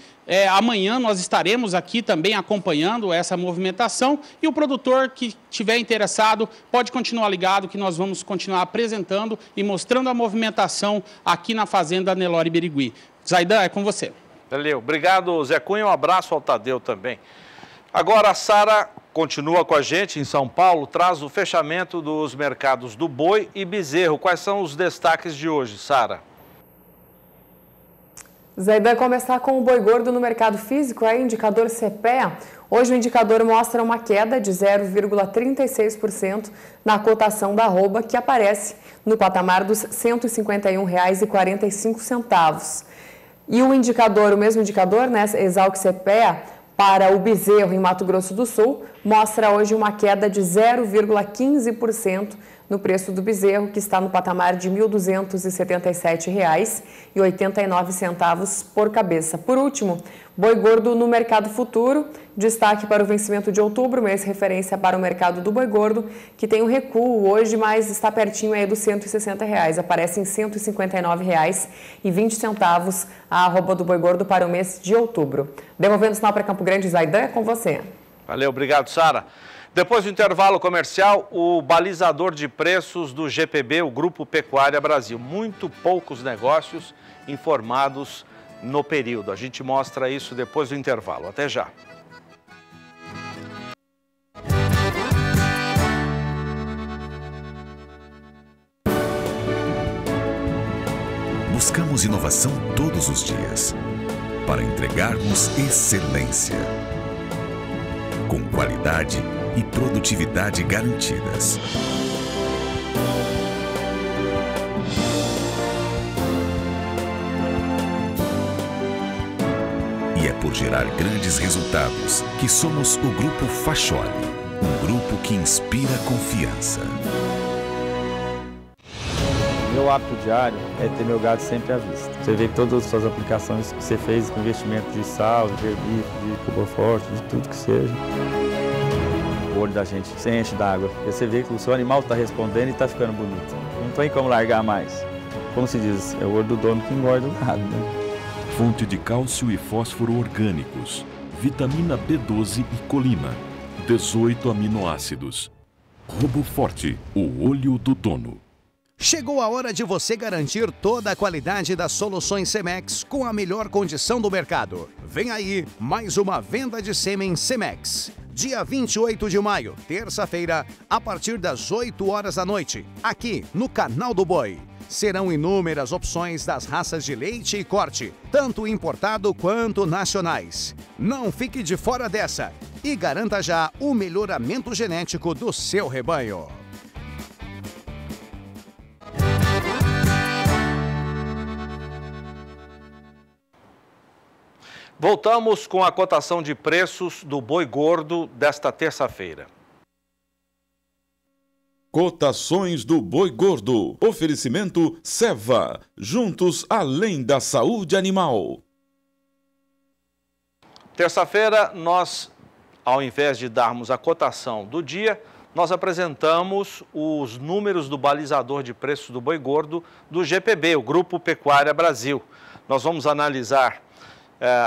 amanhã nós estaremos aqui também acompanhando essa movimentação e o produtor que estiver interessado pode continuar ligado que nós vamos continuar apresentando e mostrando a movimentação aqui na Fazenda Nelore Birigui. Zaidan, é com você. Valeu. Obrigado, Zé Cunha. Um abraço ao Tadeu também. Agora a Sara continua com a gente em São Paulo, traz o fechamento dos mercados do boi e bezerro. Quais são os destaques de hoje, Sara? Zaidan, começar com o boi gordo no mercado físico, indicador CPEA. Hoje o indicador mostra uma queda de 0,36% na cotação da arroba, que aparece no patamar dos R$ 151,45. E o indicador, o mesmo indicador, né, Exalc CPEA, para o bezerro em Mato Grosso do Sul, mostra hoje uma queda de 0,15% no preço do bezerro, que está no patamar de R$ 1.277,89 por cabeça. Por último, boi gordo no mercado futuro, destaque para o vencimento de outubro, mês referência para o mercado do boi gordo, que tem um recuo hoje, mas está pertinho aí dos R$ 160. Aparece em R$ 159,20 a arroba do boi gordo para o mês de outubro. Devolvendo o sinal para Campo Grande, Zaidan, é com você. Valeu, obrigado, Sara. Depois do intervalo comercial, o balizador de preços do GPB, o Grupo Pecuária Brasil. Muito poucos negócios informados no período. A gente mostra isso depois do intervalo. Até já. Buscamos inovação todos os dias para entregarmos excelência, com qualidade e produtividade garantidas. E é por gerar grandes resultados que somos o Grupo Facholi, um grupo que inspira confiança. Meu hábito diário é ter meu gado sempre à vista. Você vê todas as suas aplicações que você fez com investimento de sal, de herbicida, de cobra forte, de tudo que seja. O olho da gente se enche d'água. Você vê que o seu animal está respondendo e está ficando bonito. Não tem como largar mais. Como se diz, é o olho do dono que engorda o gado, né? Fonte de cálcio e fósforo orgânicos, vitamina B12 e colina, 18 aminoácidos. RoboForte, o olho do dono. Chegou a hora de você garantir toda a qualidade das soluções Semex com a melhor condição do mercado. Vem aí mais uma venda de sêmen Semex. Dia 28 de maio, terça-feira, a partir das 8 horas da noite, aqui no Canal do Boi. Serão inúmeras opções das raças de leite e corte, tanto importado quanto nacionais. Não fique de fora dessa e garanta já o melhoramento genético do seu rebanho. Voltamos com a cotação de preços do boi gordo desta terça-feira. Cotações do boi gordo. Oferecimento Seva. Juntos além da saúde animal. Terça-feira, nós, ao invés de darmos a cotação do dia, nós apresentamos os números do balizador de preços do boi gordo do GPB, o Grupo Pecuária Brasil. Nós vamos analisar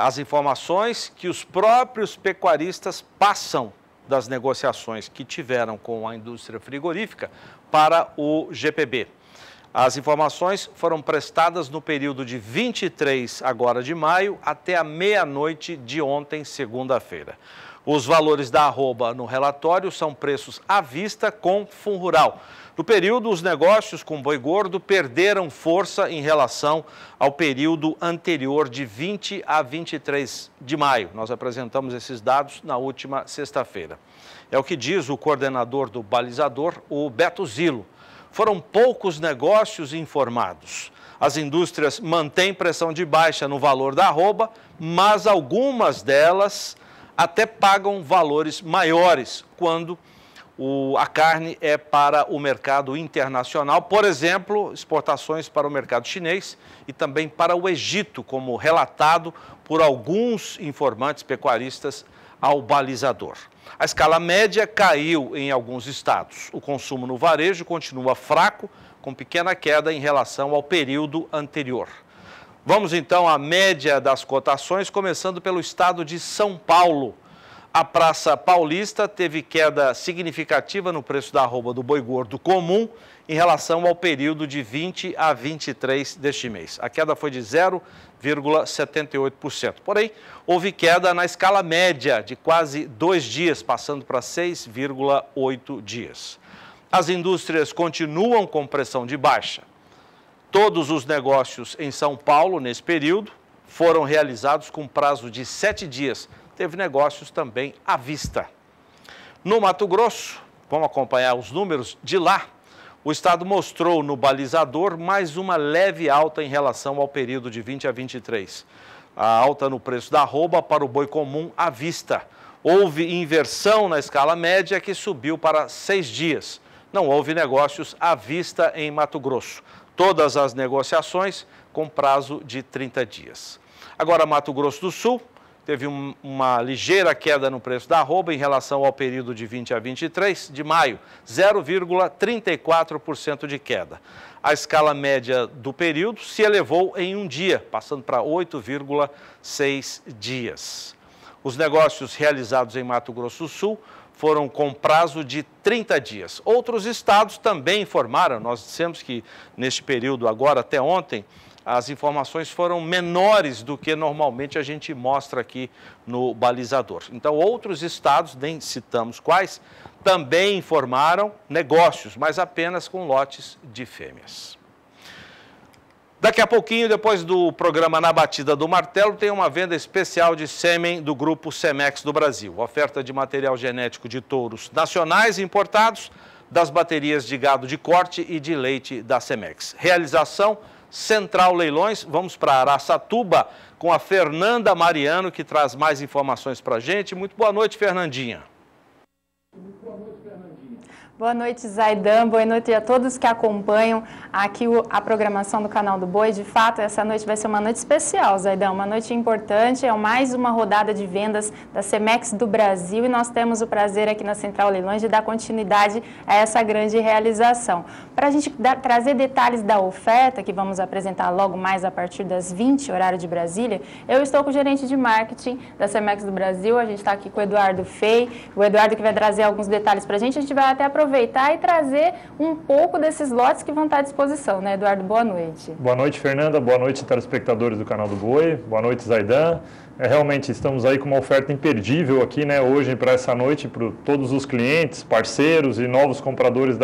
as informações que os próprios pecuaristas passam das negociações que tiveram com a indústria frigorífica para o GPB. As informações foram prestadas no período de 23 agora de maio até a meia-noite de ontem, segunda-feira. Os valores da arroba no relatório são preços à vista com Fundo Rural. No período, os negócios com boi gordo perderam força em relação ao período anterior de 20 a 23 de maio. Nós apresentamos esses dados na última sexta-feira. É o que diz o coordenador do balizador, o Beto Zilo. Foram poucos negócios informados. As indústrias mantêm pressão de baixa no valor da arroba, mas algumas delas até pagam valores maiores quando a carne é para o mercado internacional, por exemplo, exportações para o mercado chinês e também para o Egito, como relatado por alguns informantes pecuaristas ao balizador. A escala média caiu em alguns estados. O consumo no varejo continua fraco, com pequena queda em relação ao período anterior. Vamos então à média das cotações, começando pelo estado de São Paulo. A Praça Paulista teve queda significativa no preço da arroba do boi gordo comum em relação ao período de 20 a 23 deste mês. A queda foi de 0,78%. Porém, houve queda na escala média de quase 2 dias, passando para 6,8 dias. As indústrias continuam com pressão de baixa. Todos os negócios em São Paulo, nesse período, foram realizados com prazo de 7 dias. Teve negócios também à vista. No Mato Grosso, vamos acompanhar os números de lá, o estado mostrou no balizador mais uma leve alta em relação ao período de 20 a 23. A alta no preço da arroba para o boi comum à vista. Houve inversão na escala média que subiu para 6 dias. Não houve negócios à vista em Mato Grosso. Todas as negociações com prazo de 30 dias. Agora, Mato Grosso do Sul teve uma ligeira queda no preço da arroba em relação ao período de 20 a 23 de maio, 0,34% de queda. A escala média do período se elevou em um dia, passando para 8,6 dias. Os negócios realizados em Mato Grosso do Sul foram com prazo de 30 dias. Outros estados também informaram, nós dissemos que neste período agora, até ontem, as informações foram menores do que normalmente a gente mostra aqui no balizador. Então, outros estados, nem citamos quais, também informaram negócios, mas apenas com lotes de fêmeas. Daqui a pouquinho, depois do programa Na Batida do Martelo, tem uma venda especial de sêmen do Grupo Semex do Brasil. Oferta de material genético de touros nacionais e importados, das baterias de gado de corte e de leite da Semex. Realização Central Leilões. Vamos para Araçatuba com a Fernanda Mariano, que traz mais informações para a gente. Muito boa noite, Fernandinha. Boa noite, Zaidan. Boa noite a todos que acompanham aqui a programação do Canal do Boi. De fato, essa noite vai ser uma noite especial, Zaidan, uma noite importante. É mais uma rodada de vendas da Semex do Brasil e nós temos o prazer aqui na Central Leilões de dar continuidade a essa grande realização. Para a gente trazer detalhes da oferta, que vamos apresentar logo mais a partir das 20, horário de Brasília, eu estou com o gerente de marketing da Semex do Brasil. A gente está aqui com o Eduardo Fei, o Eduardo que vai trazer alguns detalhes para a gente vai até aproveitar e trazer um pouco desses lotes que vão estar à disposição, né, Eduardo? Boa noite. Boa noite, Fernanda. Boa noite, telespectadores do Canal do Boi. Boa noite, Zaidan. Realmente estamos aí com uma oferta imperdível aqui, né, hoje para essa noite, para todos os clientes, parceiros e novos compradores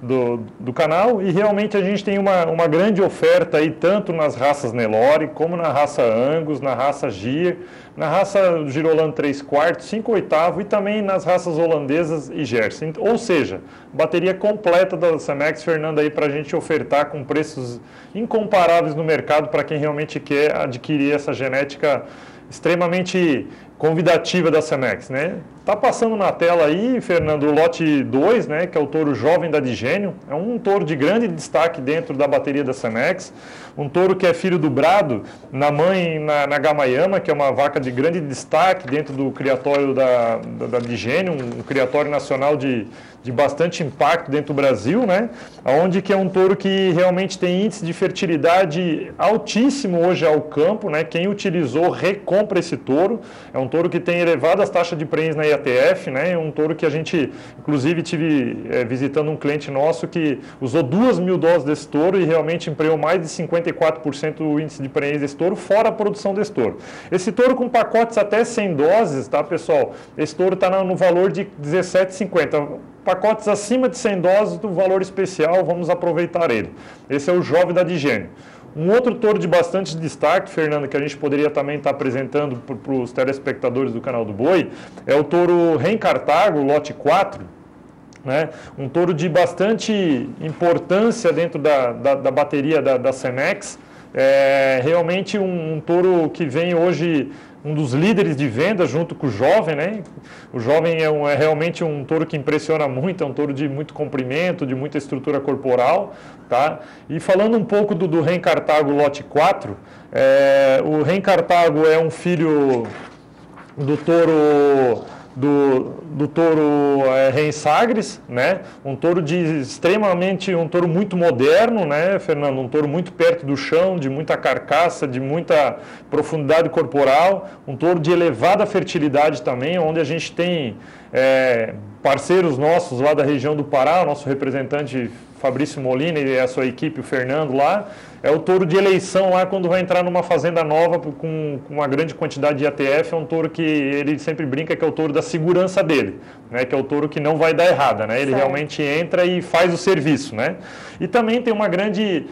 do canal. E realmente a gente tem uma grande oferta aí, tanto nas raças Nelore, como na raça Angus, na raça Gier, na raça Girolando 3/4, 5/8 e também nas raças holandesas e Jersey. Ou seja, bateria completa da Semex, Fernanda, aí para a gente ofertar com preços incomparáveis no mercado para quem realmente quer adquirir essa genética extremamente convidativa da Semex, né? Tá passando na tela aí, Fernando, o lote 2, né, que é o touro jovem da Digênio. É um touro de grande destaque dentro da bateria da Semex. Um touro que é filho do Brado, na mãe na Gamayama, que é uma vaca de grande destaque dentro do criatório da Digênio, um criatório nacional de bastante impacto dentro do Brasil, né? Onde que é um touro que realmente tem índice de fertilidade altíssimo hoje ao campo, né? Quem utilizou recompra esse touro. É um touro que tem elevadas taxas de prenhez na IATF, né? É um touro que a gente, inclusive, tive visitando um cliente nosso que usou 2.000 doses desse touro e realmente empregou mais de 54% o índice de prenhez desse touro, fora a produção desse touro. Esse touro com pacotes até 100 doses, tá, pessoal? Esse touro está no valor de R$17,50. Pacotes acima de 100 doses do valor especial, vamos aproveitar ele. Esse é o jovem da Digênio. Um outro touro de bastante destaque, Fernando, que a gente poderia também estar apresentando para os telespectadores do Canal do Boi, é o touro Ren Cartago, lote 4, né? Um touro de bastante importância dentro da bateria da Semex. É realmente um touro que vem hoje um dos líderes de vendas junto com o jovem, né? O jovem é realmente um touro que impressiona muito, é um touro de muito comprimento, de muita estrutura corporal, tá? E falando um pouco do Ren Cartago lote 4, o Ren Cartago é um filho do touro do touro Ren Sagres, né? Um touro um touro muito moderno, né, Fernando? Um touro muito perto do chão, de muita carcaça, de muita profundidade corporal, um touro de elevada fertilidade também, onde a gente tem parceiros nossos lá da região do Pará, o nosso representante Fabrício Molina e a sua equipe, o Fernando lá, é o touro de eleição lá quando vai entrar numa fazenda nova com uma grande quantidade de ATF, é um touro que ele sempre brinca que é o touro da segurança dele, né, que é o touro que não vai dar errada, né, ele realmente entra e faz o serviço, né. E também tem uma grande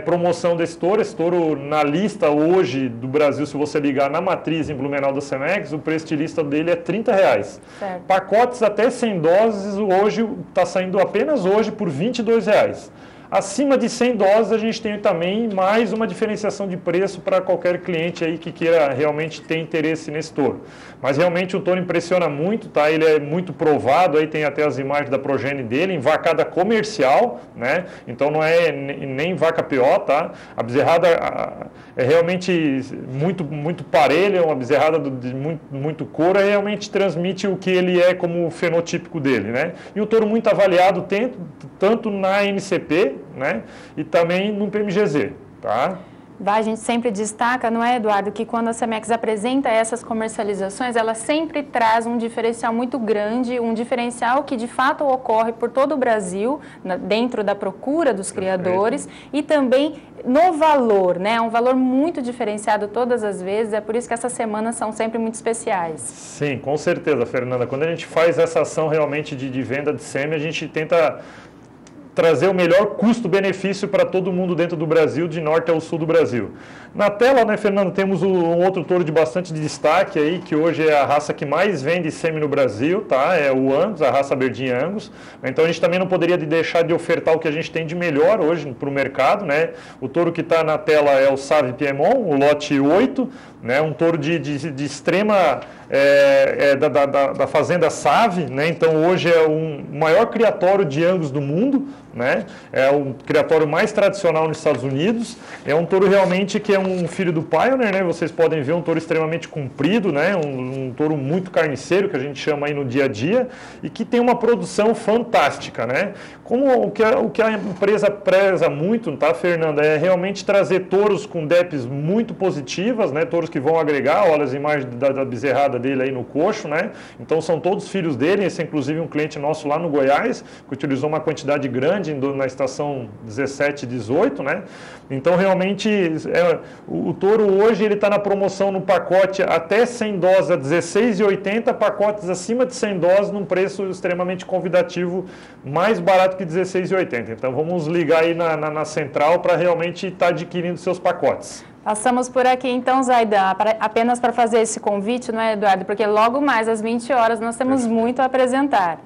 promoção desse touro, esse touro na lista hoje do Brasil, se você ligar na matriz em Blumenau da Cemex, o preço de lista dele é R$30. Certo. Pacotes até 100 doses, hoje está saindo apenas hoje por R$22. Acima de 100 doses, a gente tem também mais uma diferenciação de preço para qualquer cliente aí que queira realmente ter interesse nesse touro. Mas realmente o touro impressiona muito, tá? Ele é muito provado, aí tem até as imagens da progênie dele, em vacada comercial, né? Então não é nem vaca PO, tá? A bezerrada é realmente muito parelha, é uma bezerrada de muito couro, e realmente transmite o que ele é como fenotípico dele, né? E o touro muito avaliado tanto na NCP, né, e também no PMGZ, tá? A gente sempre destaca, não é, Eduardo, que quando a Cemex apresenta essas comercializações, ela sempre traz um diferencial muito grande, um diferencial que de fato ocorre por todo o Brasil, dentro da procura dos criadores, e também no valor, né? Um valor muito diferenciado todas as vezes, é por isso que essas semanas são sempre muito especiais. Sim, com certeza, Fernanda. Quando a gente faz essa ação realmente de venda de sêmen, a gente tenta trazer o melhor custo-benefício para todo mundo dentro do Brasil, de norte ao sul do Brasil. Na tela, né, Fernando, temos um outro touro de bastante destaque aí, que hoje é a raça que mais vende sêmen no Brasil, tá? É o Angus, a raça Aberdeen Angus. Então a gente também não poderia deixar de ofertar o que a gente tem de melhor hoje para o mercado, né? O touro que está na tela é o Save Piemont, o lote 8, né? Um touro de extrema... da fazenda Save, né? Então hoje é o maior criatório de Angus do mundo, né? É o criatório mais tradicional nos Estados Unidos. É um touro realmente que é um filho do Pioneer, né? Vocês podem ver um touro extremamente comprido, né? Um touro muito carniceiro, que a gente chama aí no dia a dia, e que tem uma produção fantástica, né? Como o que a empresa preza muito, tá, Fernanda, é realmente trazer touros com DEPs muito positivas, né? Touros que vão agregar, olha as imagens da bezerrada dele aí no coxo, né? Então são todos filhos dele, esse é inclusive um cliente nosso lá no Goiás, que utilizou uma quantidade grande na estação 17 e 18, né? Então realmente o touro hoje ele está na promoção no pacote até 100 doses a R$16,80, pacotes acima de 100 doses num preço extremamente convidativo, mais barato que R$16,80. Então vamos ligar aí na central para realmente estar adquirindo seus pacotes. Passamos por aqui então, Zaidan, apenas para fazer esse convite, não é, Eduardo? Porque logo mais às 20 horas nós temos muito a apresentar.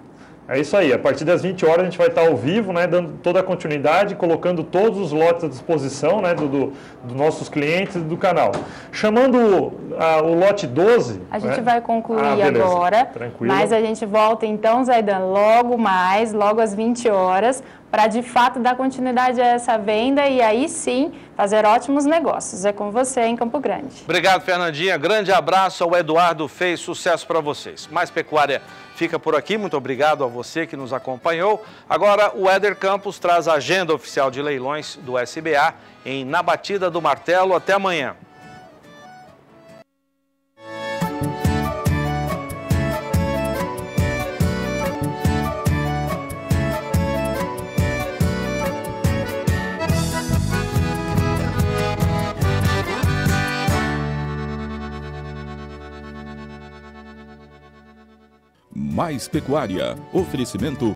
É isso aí, a partir das 20 horas a gente vai estar ao vivo, né, dando toda a continuidade, colocando todos os lotes à disposição, né, dos nossos clientes e do canal. Chamando o lote 12... A gente vai concluir agora, tranquilo. Mas a gente volta então, Zaidan, logo às 20 horas, para de fato dar continuidade a essa venda e aí sim fazer ótimos negócios. É com você em Campo Grande. Obrigado, Fernandinha. Grande abraço ao Eduardo Fez, sucesso para vocês. Mais Pecuária fica por aqui. Muito obrigado a você que nos acompanhou. Agora o Éder Campos traz a agenda oficial de leilões do SBA em Na Batida do Martelo. Até amanhã. Mais Pecuária. Oferecimento